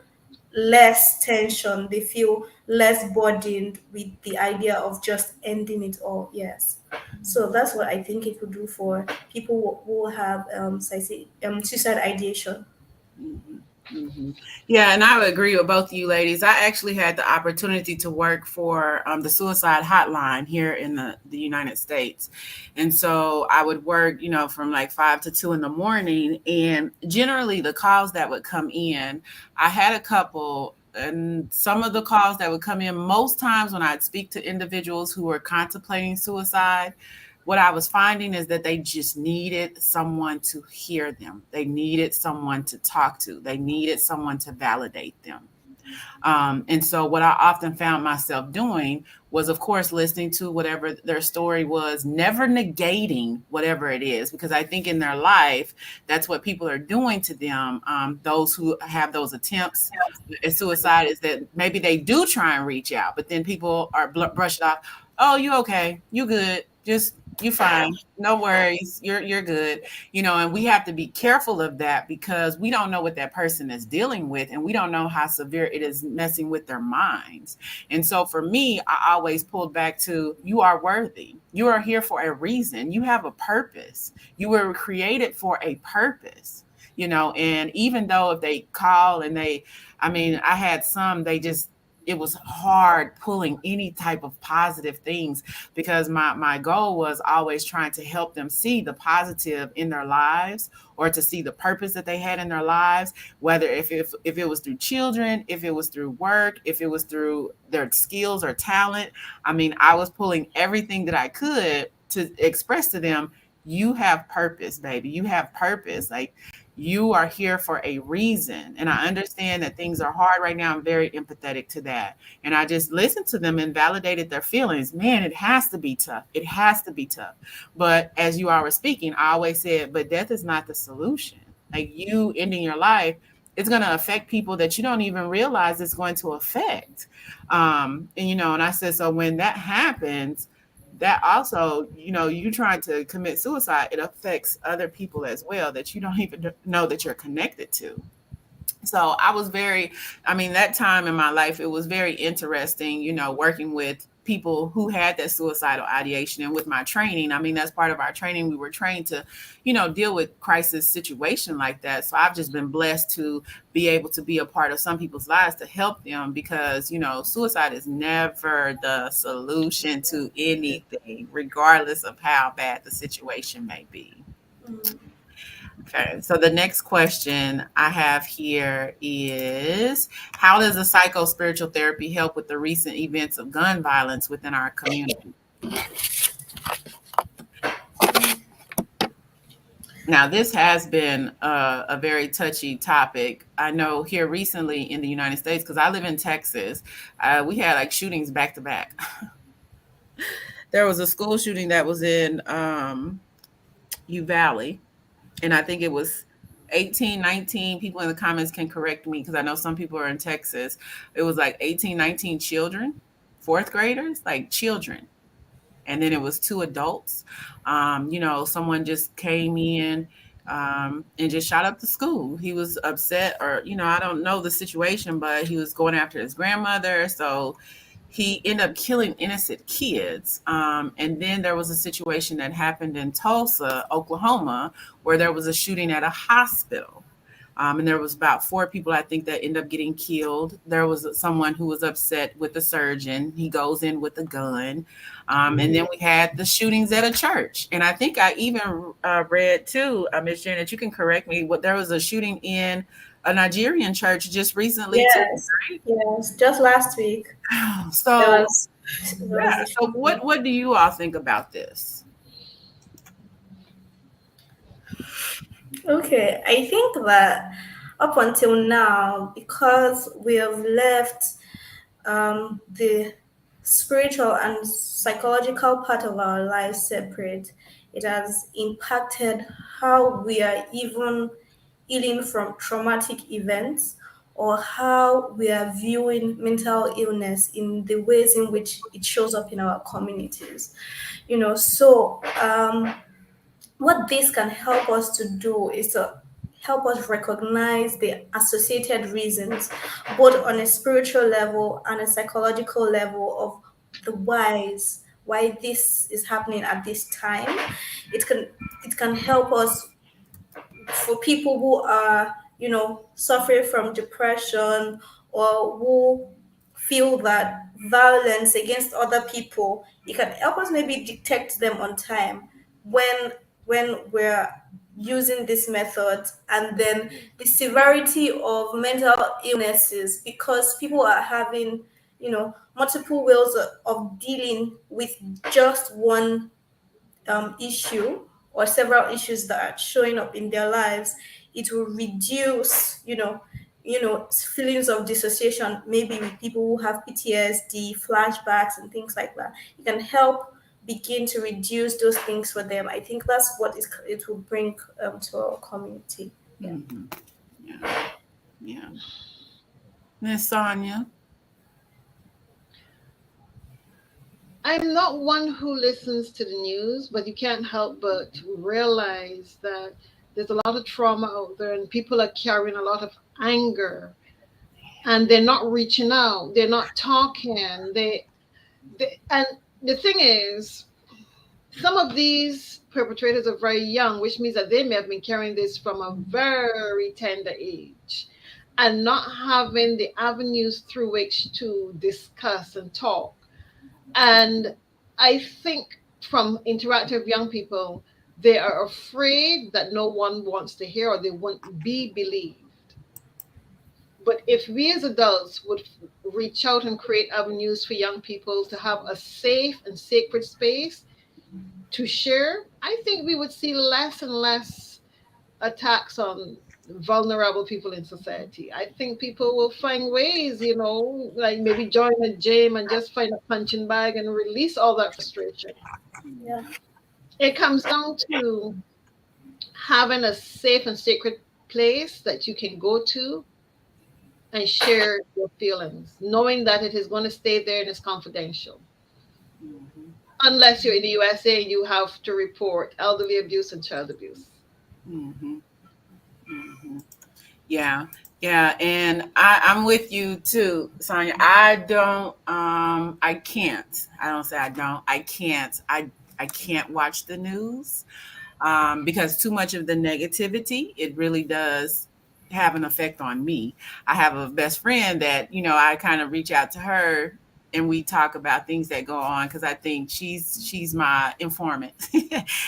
B: less tension, they feel less burdened with the idea of just ending it all. Yes. So that's what I think it would do for people who have suicide ideation.
A: Mhm, mhm. Yeah, and I would agree with both of you ladies. I actually had the opportunity to work for the suicide hotline here in the United States. And so I would work, from like 5 to 2 in the morning. And generally, the calls that would come in, I had a couple. And some of the calls that would come in, most times when I'd speak to individuals who were contemplating suicide, what I was finding is that they just needed someone to hear them. They needed someone to talk to. They needed someone to validate them. And so, what I often found myself doing was, of course, listening to whatever their story was, never negating whatever it is, because I think in their life, that's what people are doing to them. Those who have those attempts at suicide is that maybe they do try and reach out, but then people are brushed off. Oh, you okay? You good? Just you fine. No worries. You're good. And we have to be careful of that because we don't know what that person is dealing with, and we don't know how severe it is messing with their minds. And so for me, I always pulled back to, you are worthy. You are here for a reason. You have a purpose. You were created for a purpose. And even though if they call and I mean, I had some, it was hard pulling any type of positive things, because my goal was always trying to help them see the positive in their lives, or to see the purpose that they had in their lives, whether if it was through children, if it was through work, if it was through their skills or talent. I mean, I was pulling everything that I could to express to them, you have purpose, baby. You have purpose. Like, you are here for a reason. And I understand that things are hard right now. I'm very empathetic to that. And I just listened to them and validated their feelings. Man, it has to be tough. It has to be tough. But as you all were speaking, I always said, but death is not the solution. Like, you ending your life, it's going to affect people that you don't even realize it's going to affect. And I said, so when that happens, that also, you trying to commit suicide, it affects other people as well that you don't even know that you're connected to. So I mean, that time in my life, it was very interesting, working with people who had that suicidal ideation. And with my training, I mean, that's part of our training. We were trained to, deal with crisis situation like that. So I've just been blessed to be able to be a part of some people's lives to help them, because, suicide is never the solution to anything, regardless of how bad the situation may be.
B: Mm.
A: Okay, so the next question I have here is, how does a psycho spiritual therapy help with the recent events of gun violence within our community? Now, this has been a very touchy topic. I know here recently in the United States, because I live in Texas, we had like shootings back to back. There was a school shooting that was in U Valley, and I think it was 18, 19 people. In the comments can correct me, because I know some people are in Texas. It was like 18, 19 children, fourth graders, like children. And then it was two adults. Someone just came in and just shot up the school. He was upset, or, I don't know the situation, but he was going after his grandmother. So he ended up killing innocent kids. And then there was a situation that happened in Tulsa, Oklahoma, where there was a shooting at a hospital. And there was about four people, I think, that ended up getting killed. There was someone who was upset with the surgeon. He goes in with a gun. And then we had the shootings at a church. And I think I even read too, Ms. Janet, you can correct me, there was a shooting in a Nigerian church just recently too,
B: Yes,
A: right?
B: yes. Just last week, there
A: So,
B: was there
A: yeah.
B: was a
A: So
B: shooting.
A: what do you all think about this?
B: Okay, I think that up until now, because we have left the spiritual and psychological part of our lives separate, it has impacted how we are even healing from traumatic events, or how we are viewing mental illness in the ways in which it shows up in our communities. What this can help us to do is to help us recognize the associated reasons, both on a spiritual level and a psychological level, of the why this is happening at this time. It can help us for people who are, suffering from depression, or who feel that violence against other people. It can help us maybe detect them on time when we're using this method. And then the severity of mental illnesses, because people are having, multiple ways of dealing with just one issue, or several issues that are showing up in their lives. It will reduce, feelings of dissociation, maybe with people who have PTSD, flashbacks, and things like that. It can help begin to reduce those things for them. I think that's what it will bring to our community. Yeah.
A: Hmm. Yeah. Yeah. Miss Sonia.
C: I'm not one who listens to the news, but you can't help but realize that there's a lot of trauma out there and people are carrying a lot of anger and they're not reaching out, they're not talking. And the thing is, some of these perpetrators are very young, which means that they may have been carrying this from a very tender age and not having the avenues through which to discuss and talk. And I think from interacting with young people, they are afraid that no one wants to hear or they won't be believed. But if we as adults would reach out and create avenues for young people to have a safe and sacred space to share, I think we would see less and less attacks on vulnerable people in society. I think people will find ways, like maybe join a gym and just find a punching bag and release all that frustration.
B: Yeah.
C: It comes down to having a safe and sacred place that you can go to and share your feelings, knowing that it is going to stay there and it's confidential.
A: Hmm.
C: Unless you're in the USA, you have to report elderly abuse and child abuse.
A: Hmm. Hmm. Yeah, yeah, and I'm with you too, Sonia. I can't. I don't say I don't. I can't. I can't watch the news because too much of the negativity, it really does have an effect on me. I have a best friend that, I kind of reach out to her and we talk about things that go on because I think she's my informant.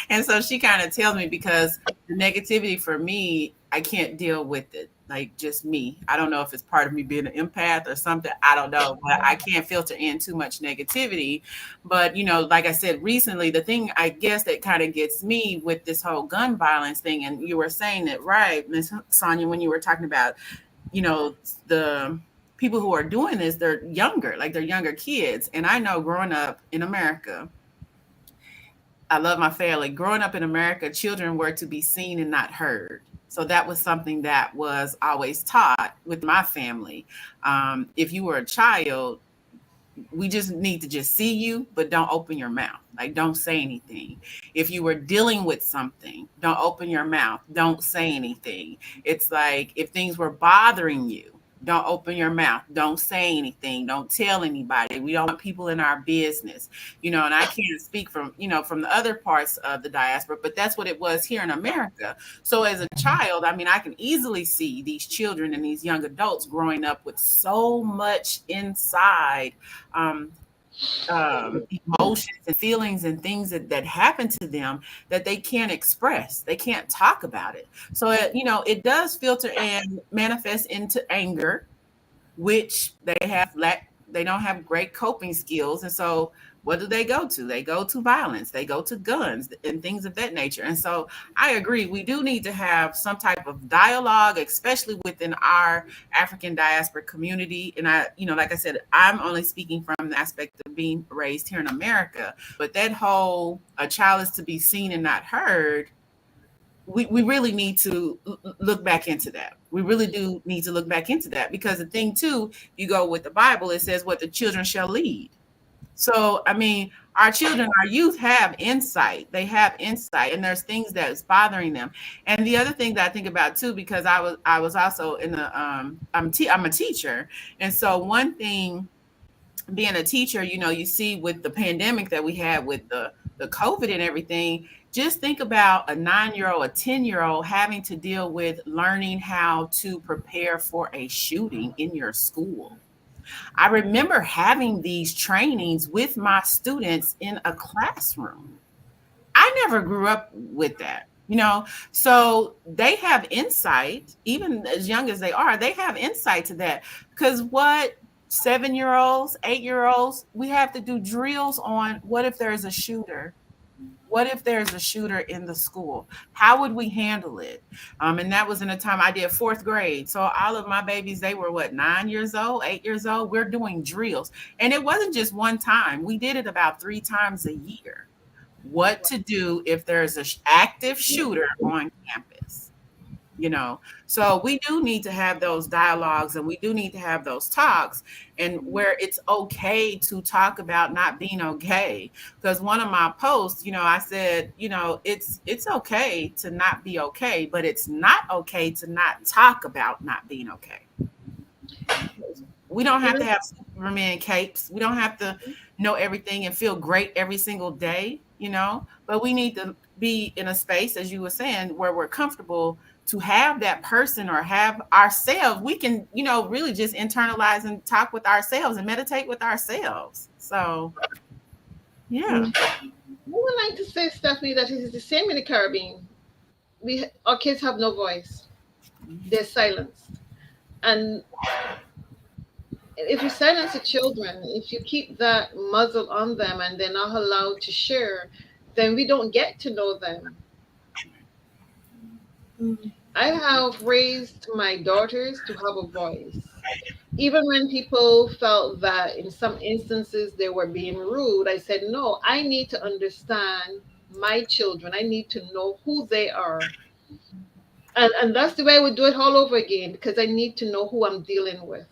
A: And so she kind of tells me because the negativity for me, I can't deal with it. Like just me. I don't know if it's part of me being an empath or something. I don't know, but I can't filter in too much negativity. But, like I said, recently, the thing I guess that kind of gets me with this whole gun violence thing, and you were saying it right, Miss Sonia, when you were talking about, the people who are doing this, they're younger, like they're younger kids. And I know growing up in America, I love my family. Growing up in America, children were to be seen and not heard. So that was something that was always taught with my family. If you were a child, we just need to just see you, but don't open your mouth. Like, don't say anything. If you were dealing with something, don't open your mouth. Don't say anything. It's like if things were bothering you, don't open your mouth. Don't say anything. Don't tell anybody. We don't want people in our business, and I can't speak from, from the other parts of the diaspora, but that's what it was here in America. So as a child, I mean, I can easily see these children and these young adults growing up with so much inside um, emotions and feelings and things that happen to them that they can't express. They can't talk about it. So, it does filter and manifest into anger, which they don't have great coping skills. And so what do they go to? They go to violence, they go to guns and things of that nature. And so I agree, we do need to have some type of dialogue, especially within our African diaspora community. And like I said, I'm only speaking from the aspect of being raised here in America. But that whole a child is to be seen and not heard, we really need to look back into that. We really do need to look back into that, because the thing too, you go with the Bible, it says what the children shall lead. So, I mean, our children, our youth have insight. They have insight, and there's things that's bothering them. And the other thing that I think about too, because I was also in the I'm a teacher, and so one thing, being a teacher, you see with the pandemic that we had with the COVID and everything, just think about a 9-year old, a 10-year old having to deal with learning how to prepare for a shooting in your school. I remember having these trainings with my students in a classroom. I never grew up with that. So they have insight, even as young as they are, they have insight to that. Because what 7-year olds, 8-year olds, we have to do drills on what if there's a shooter? What if there's a shooter in the school? How would we handle it? And that was in a time I did fourth grade. So all of my babies, they were what, 9 years old, 8 years old? We're doing drills. And it wasn't just one time. We did it about 3 times a year. What to do if there's an active shooter on campus? you know so we do need to have those dialogues, and we do need to have those talks, and where it's okay to talk about not being okay. Because one of my posts, I said, it's okay to not be okay, but it's not okay to not talk about not being okay. We don't have to have Superman capes. We don't have to know everything and feel great every single day. But we need to be in a space, as you were saying, where we're comfortable to have that person or have ourselves. We can, really just internalize and talk with ourselves and meditate with ourselves. So, yeah.
C: I would like to say, Stephanie, that it is the same in the Caribbean. Our kids have no voice; they're silenced, and if you silence the children, if you keep that muzzle on them and they're not allowed to share, then we don't get to know them. I have raised my daughters to have a voice. Even when people felt that in some instances they were being rude, I said, no, I need to understand my children. I need to know who they are. And that's the way I would do it all over again, because I need to know who I'm dealing with.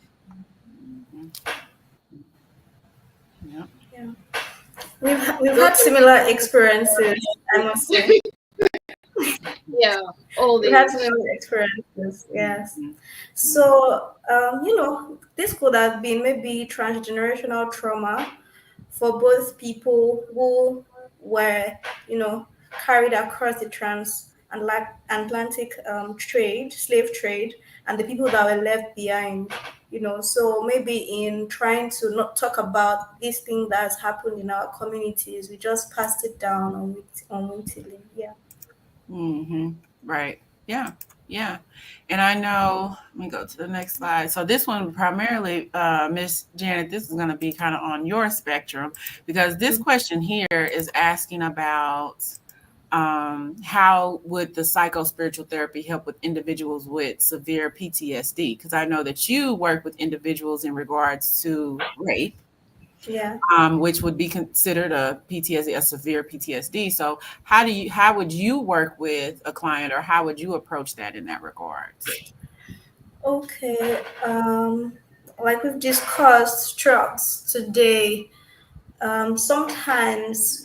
A: Yeah.
B: Yeah. We've had similar experiences, I must say.
C: Yeah, all
B: We've had
C: these.
B: similar experiences, yes.
A: Mhm.
B: So, this could have been maybe transgenerational trauma for both people who were, carried across the transatlantic slave trade, and the people that were left behind. So maybe in trying to not talk about this thing that has happened in our communities, we just passed it down unwittingly. Yeah.
A: Mm-hmm. Right. Yeah. Yeah. And I know, let me go to the next slide. So this one primarily, Miss Janet, this is going to be kind of on your spectrum, because this question here is asking about how would the psycho-spiritual therapy help with individuals with severe PTSD? Because I know that you work with individuals in regards to rape,
B: Yeah.
A: which would be considered a PTSD, a severe PTSD. So how would you work with a client, or how would you approach that in that regards?
B: Okay. Like we've discussed throughout today, sometimes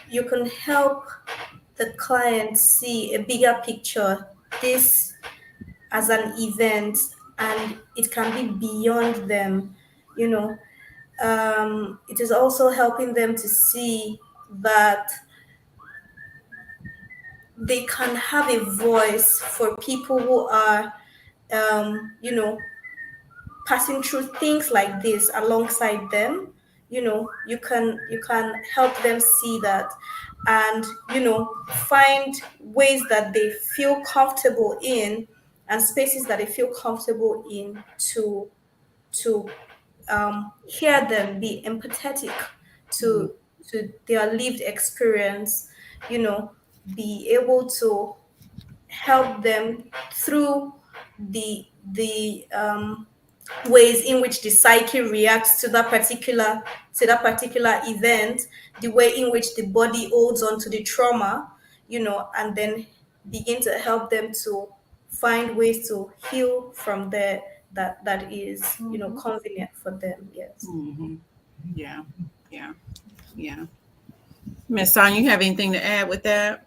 B: you can help the client see a bigger picture, this as an event, and it can be beyond them. You know, it is also helping them to see that they can have a voice for people who are, you know, passing through things like this alongside them. You can help them see that, and find ways that they feel comfortable in, and spaces that they feel comfortable in to hear them, be empathetic
A: Mhm.
B: to their lived experience, you know be able to help them through the ways in which the psyche reacts to that particular event, the way in which the body holds on to the trauma, and then begin to help them to find ways to heal from there that is,
A: Mhm.
B: convenient for them. Yes.
A: Mhm. Yeah. Yeah. Yeah. Miss Sonia, you have anything to add with that?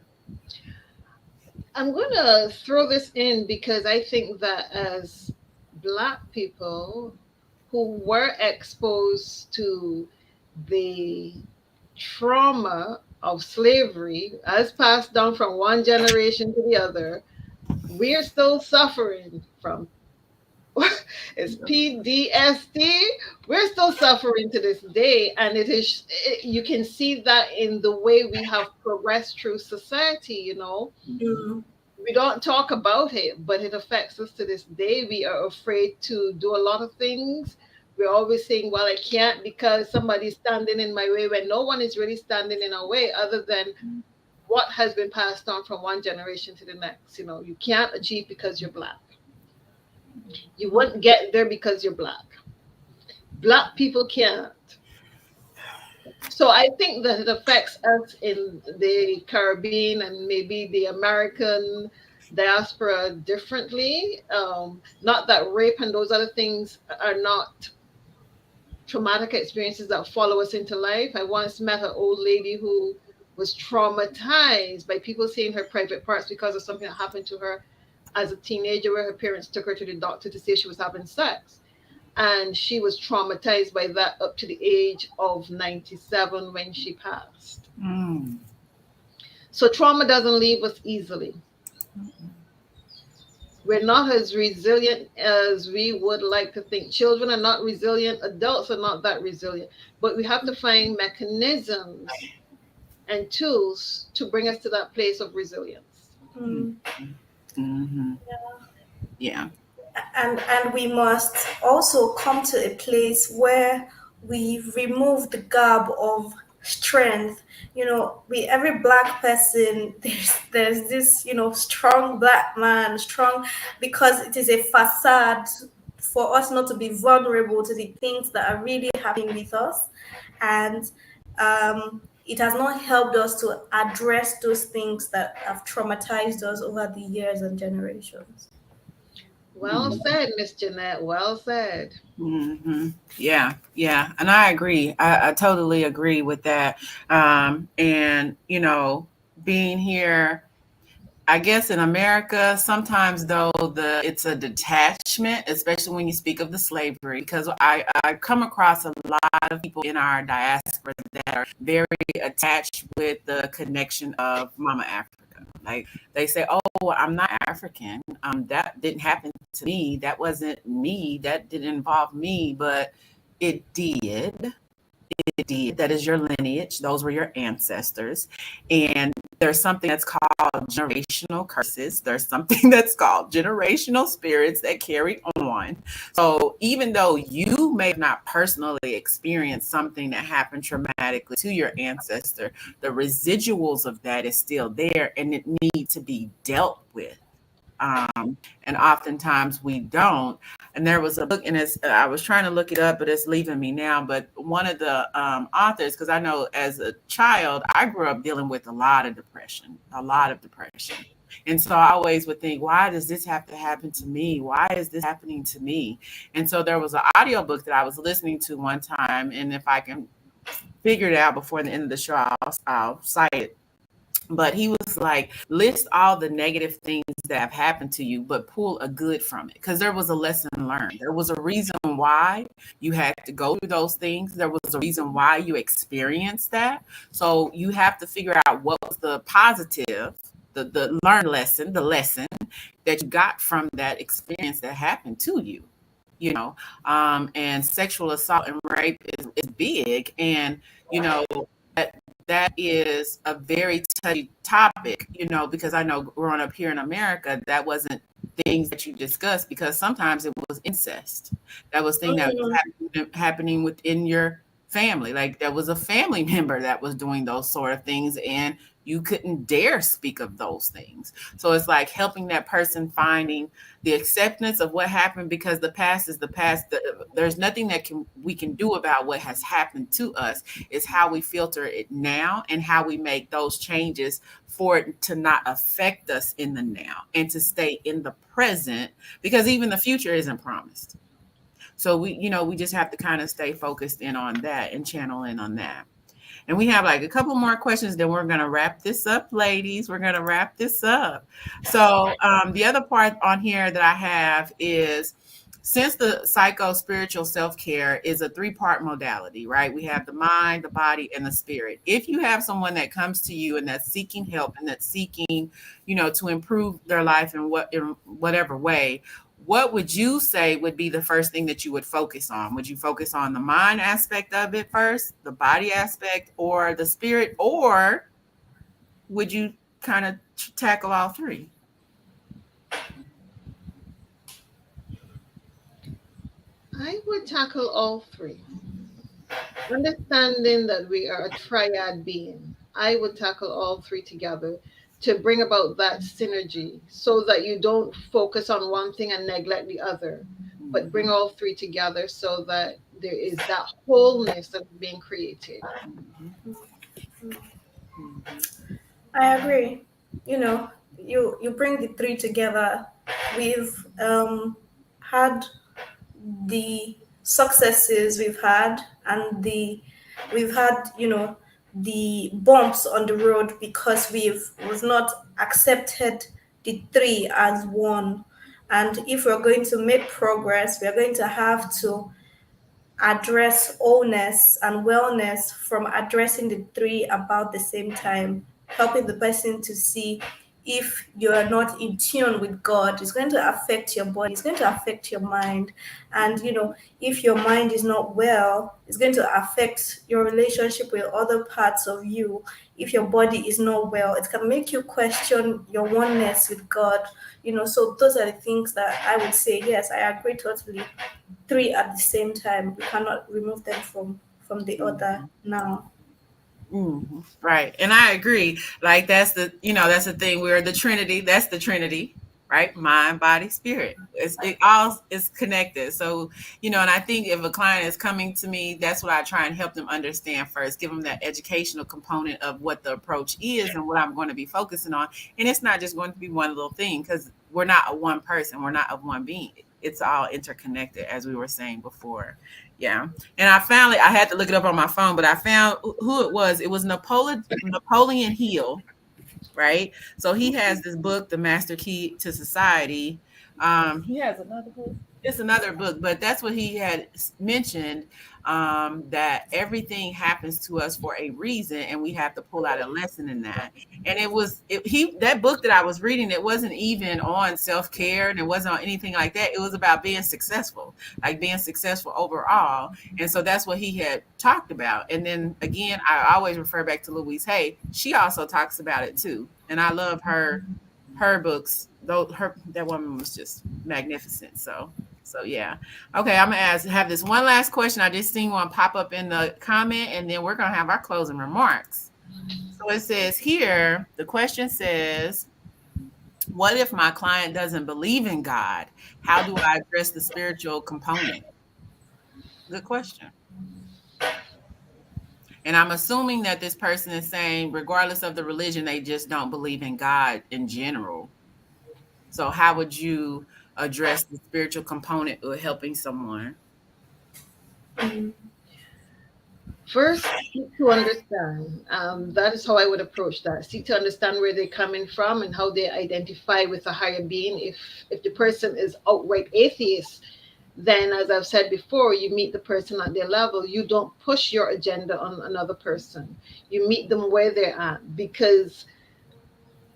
C: I'm going to throw this in because I think that as Black people who were exposed to the trauma of slavery as passed down from one generation to the other, we're still suffering from it's PDSD. We're still suffering to this day, and you can see that in the way we have progressed through society.
B: Mm,
C: We don't talk about it, but it affects us to this day. We are afraid to do a lot of things. We're always saying, well, I can't because somebody's standing in my way, when no one is really standing in our way other than what has been passed on from one generation to the next. You can't achieve because you're Black. You wouldn't get there because you're Black. Black people can't. So I think that it affects us in the Caribbean and maybe the American diaspora differently. Not that rape and those other things are not traumatic experiences that follow us into life. I once met an old lady who was traumatized by people seeing her private parts because of something that happened to her as a teenager, where her parents took her to the doctor to say she was having sex. And she was traumatized by that up to the age of 97 when she passed.
A: Mm.
C: So trauma doesn't leave us easily. We're not as resilient as we would like to think. Children are not resilient, adults are not that resilient, but we have to find mechanisms and tools to bring us to that place of resilience.
B: mm.
A: Mm-hmm. Yeah.
B: And we must also come to a place where we remove the garb of strength. We every black person, there's this, strong black man, strong, because it is a facade for us not to be vulnerable to the things that are really happening with us. And it has not helped us to address those things that have traumatized us over the years and generations.
C: Well said, Miss Jeanette. Well said.
A: Mm-hmm. Yeah, yeah, and I agree. I totally agree with that. And being here, I guess in America, sometimes though it's a detachment, especially when you speak of the slavery, because I come across a lot of people in our diaspora that are very attached with the connection of Mama Africa. Like they say, "Oh, I'm not African. That didn't happen to me. That wasn't me. That didn't involve me, but it did." Did. That is your lineage. Those were your ancestors. And there's something that's called generational curses. There's something that's called generational spirits that carry on. So even though you may have not personally experienced something that happened traumatically to your ancestor, the residuals of that is still there and it needs to be dealt with. And oftentimes we don't. And there was a book, and I was trying to look it up, but it's leaving me now. But one of the authors, because I know as a child, I grew up dealing with a lot of depression. And so I always would think, why does this have to happen to me? Why is this happening to me? And so there was an audiobook that I was listening to one time, and if I can figure it out before the end of the show, I'll cite it, but he was like, list all the negative things that have happened to you, but pull a good from it. Because there was a lesson learned. There was a reason why you had to go through those things. There was a reason why you experienced that. So you have to figure out what was the positive, the learned lesson, the lesson that you got from that experience that happened to you. And sexual assault and rape is big. And, you know, that is a very touchy topic, because I know growing up here in America, that wasn't things that you discussed because sometimes it was incest. That was thing that was
B: Mm,
A: happening within your family. Like there was a family member that was doing those sort of things, and you couldn't dare speak of those things. So it's like helping that person finding the acceptance of what happened, because the past is the past. There's nothing that can we can do about what has happened to us. It's how we filter it now and how we make those changes for it to not affect us in the now and to stay in the present, because even the future isn't promised. So we just have to kind of stay focused in on that and channel in on that. And we have like a couple more questions, then we're going to wrap this up, ladies. We're going to wrap this up. So, the other part on here that I have is, since the psycho spiritual self care is a three-part modality, right? We have the mind, the body, and the spirit. If you have someone that comes to you and that's seeking help and that's seeking, to improve their life in whatever way, what would you say would be the first thing that you would focus on? Would you focus on the mind aspect of it first, the body aspect, or the spirit, or would you kind of tackle all three?
C: I would tackle all three. Understanding that we are a triad being, I would tackle all three together to bring about that synergy so that you don't focus on one thing and neglect the other, but bring all three together so that there is that wholeness that's being created.
A: Mhm, mhm,
B: I agree. You bring the three together. We've had the successes we've had, and we've had the bumps on the road because we've not accepted the three as one. And if we're going to make progress, we're going to have to address wholeness and wellness from addressing the three about the same time, helping the person to see if you're not in tune with God, it's going to affect your body, it's going to affect your mind. And if your mind is not well, it's going to affect your relationship with other parts of you. If your body is not well, it can make you question your oneness with God. So those are the things that I would say, yes, I agree totally. Three at the same time. We cannot remove them from the other
A: mhm.
B: now.
A: Right. And I agree. Like that's the thing. We're the Trinity. That's the Trinity, right? Mind, body, spirit. It all is connected. So, and I think if a client is coming to me, that's what I try and help them understand first, give them that educational component of what the approach is and what I'm going to be focusing on. And it's not just going to be one little thing, because we're not a one person. We're not a one being. It's all interconnected, as we were saying before. Yeah. And I had to look it up on my phone, but I found who it was. It was Napoleon Hill, right? So he has this book, The Master Key to Society. He has another book. It's another book, but that's what he had mentioned, that everything happens to us for a reason, and we have to pull out a lesson in that. And that book that I was reading, it wasn't even on self care, and it wasn't on anything like that. It was about being successful, like being successful overall. And so that's what he had talked about. And then again, I always refer back to Louise Hay. She also talks about it too, and I love her books. Though that woman was just magnificent. So yeah. Okay, I'm gonna have this one last question. I just seen one pop up in the comment, and then we're gonna have our closing remarks. So it says here, the question says, what if my client doesn't believe in God? How do I address the spiritual component? Good question. And I'm assuming that this person is saying, regardless of the religion, they just don't believe in God in general. So how would you address the spiritual component of helping someone?
B: Mm.
C: First, seek to understand. That is how I would approach that. Seek to understand where they're coming from and how they identify with a higher being. If the person is outright atheist, then as I've said before, you meet the person at their level. You don't push your agenda on another person. You meet them where they're at, because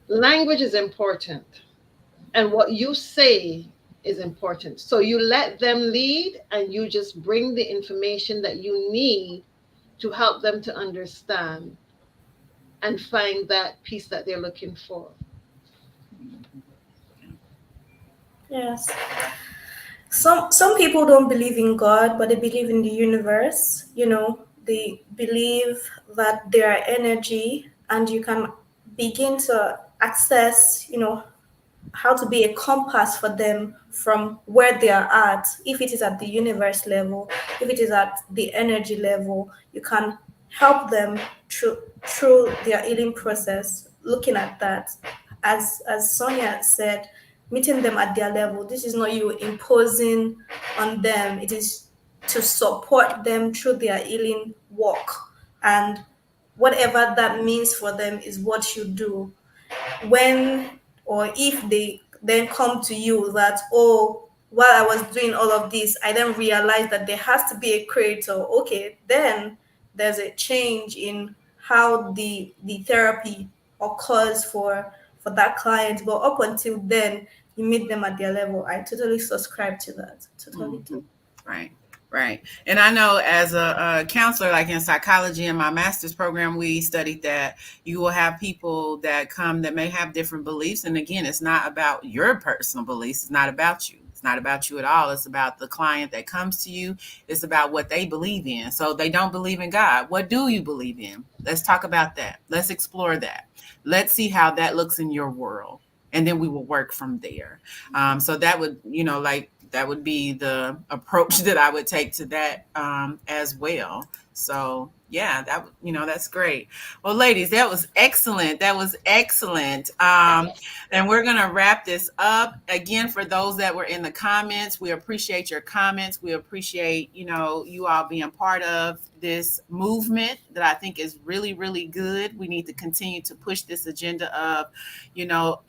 C: language is important and what you say is important. So you let them lead and you just bring the information that you need to help them to understand and find that piece that they're looking for.
B: Yes. Some people don't believe in God, but they believe in the universe. They believe that there are energy, and you can begin to access, how to be a compass for them from where they are at. If it is at the universe level, if it is at the energy level, you can help them through their healing process. Looking at that, as Sonia said, meeting them at their level. This is not you imposing on them. It is to support them through their healing work, and whatever that means for them is what you do. When or if they then come to you that, oh, while I was doing all of this, I then realized that there has to be a creator. Okay, then there's a change in how the therapy occurs for that client. But up until then, you meet them at their level. I totally subscribe to that. Totally
A: Mhm.
B: do.
A: Right. Right. And I know as a counselor, like in psychology in my master's program, we studied that you will have people that come that may have different beliefs. And again, it's not about your personal beliefs. It's not about you. It's not about you at all. It's about the client that comes to you. It's about what they believe in. So they don't believe in God. What do you believe in? Let's talk about that. Let's explore that. Let's see how that looks in your world. And then we will work from there. So that would, like that would be the approach that I would take to that as well. So yeah, that's great. Well, ladies, that was excellent. That was excellent. And we're gonna wrap this up again. For those that were in the comments, we appreciate your comments. We appreciate you all being part of this movement that I think is really really good. We need to continue to push this agenda of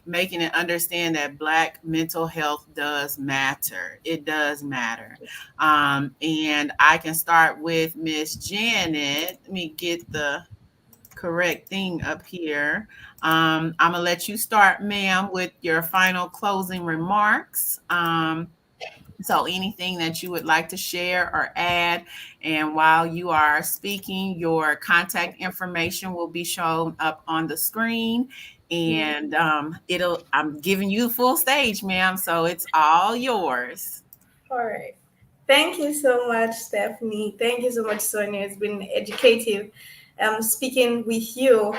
A: making it understand that Black mental health does matter. It does matter. And I can start with Miss Janet. Let me get the correct thing up here. I'm going to let you start, ma'am, with your final closing remarks. So anything that you would like to share or add, and while you are speaking, your contact information will be shown up on the screen, and I'm giving you full stage, ma'am. So it's all yours.
B: All right. Thank you so much, Stephanie. Thank you so much, Sonia. It's been educative speaking with you.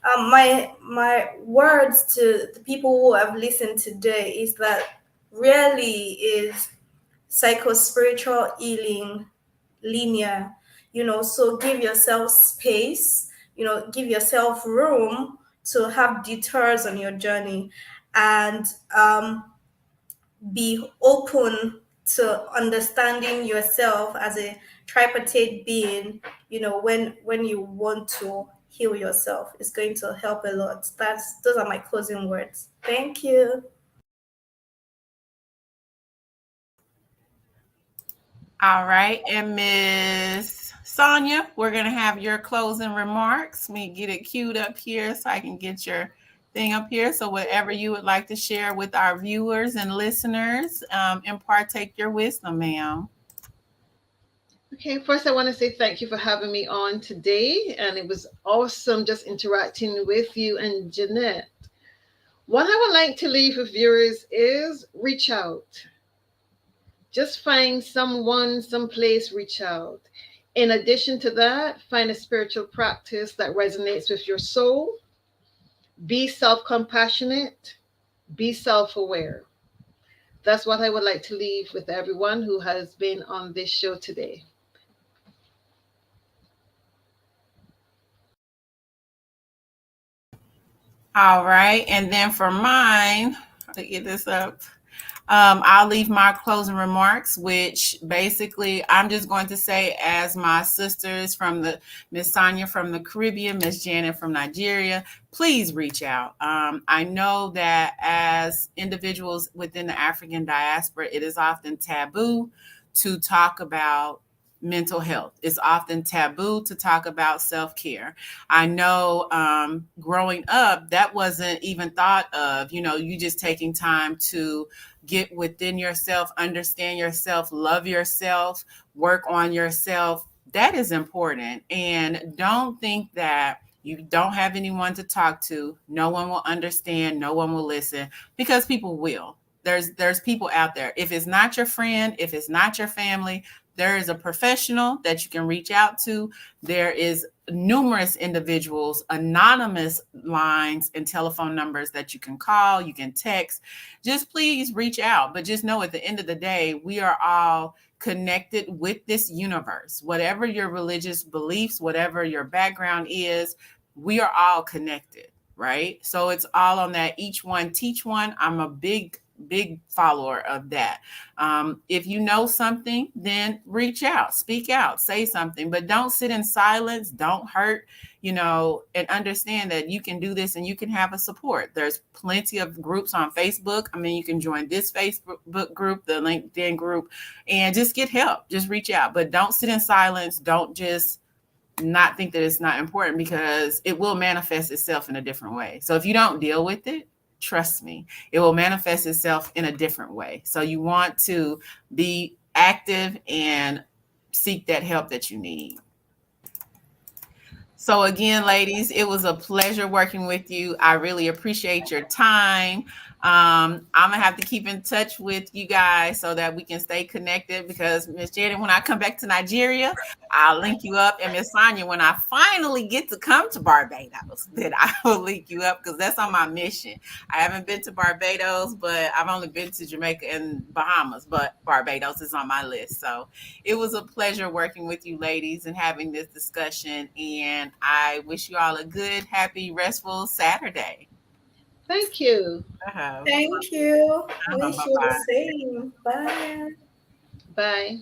B: My words to the people who have listened today is that really is psycho spiritual healing linear. So give yourself space. Give yourself room to have detours on your journey, and be open to understanding yourself as a tripartite being. When you want to heal yourself, it's going to help a lot. Those are my closing words. Thank you.
A: All right. And Miss Sonia, we're going to have your closing remarks. Let me get it queued up here so I can get your thing up here. So whatever you would like to share with our viewers and listeners, and partake your wisdom, ma'am.
C: Okay, first I want to say thank you for having me on today, and it was awesome just interacting with you and Jeanette. What I would like to leave with viewers is reach out. Just find someone, someplace, reach out. In addition to that, find a spiritual practice that resonates with your soul. Be self compassionate, be self aware. That's what I would like to leave with everyone who has been on this show today.
A: All right. And then for mine, to get this up, I'll leave my closing remarks, which basically I'm just going to say, as my sisters from the Miss Sonia from the Caribbean, Miss Janet from Nigeria, please reach out. I know that as individuals within the African diaspora, it is often taboo to talk about mental health. It's often taboo to talk about self-care. I know growing up, that wasn't even thought of, you just taking time to get within yourself, understand yourself, love yourself, work on yourself. That is important. And don't think that you don't have anyone to talk to. No one will understand. No one will listen, because people will. There's people out there. If it's not your friend, if it's not your family, there is a professional that you can reach out to. There is numerous individuals, anonymous lines and telephone numbers that you can call, you can text. Just please reach out. But just know at the end of the day, we are all connected with this universe. Whatever your religious beliefs, whatever your background is, we are all connected, right? So it's all on that each one teach one. I'm a big follower of that. If you know something, then reach out, speak out, say something, but don't sit in silence. Don't hurt, and understand that you can do this and you can have a support. There's plenty of groups on Facebook. I mean, you can join this Facebook group, the LinkedIn group, and just get help. Just reach out, but don't sit in silence. Don't just not think that it's not important, because it will manifest itself in a different way. So if you don't deal with it, trust me, it will manifest itself in a different way. So you want to be active and seek that help that you need. So again, ladies, it was a pleasure working with you. I really appreciate your time. I'm gonna have to keep in touch with you guys so that we can stay connected, because Miss Janet, when I come back to Nigeria, I'll link you up. And Miss Sonia, when I finally get to come to Barbados, then I will link you up, because that's on my mission. I haven't been to Barbados, but I've only been to Jamaica and Bahamas, but Barbados is on my list. So it was a pleasure working with you ladies and having this discussion. And I wish you all a good, happy, restful Saturday.
C: Thank you.
A: Uh-huh.
B: Thank you.
A: Uh-huh.
B: Wish you the
A: Bye-bye.
B: same. Bye.
C: Bye.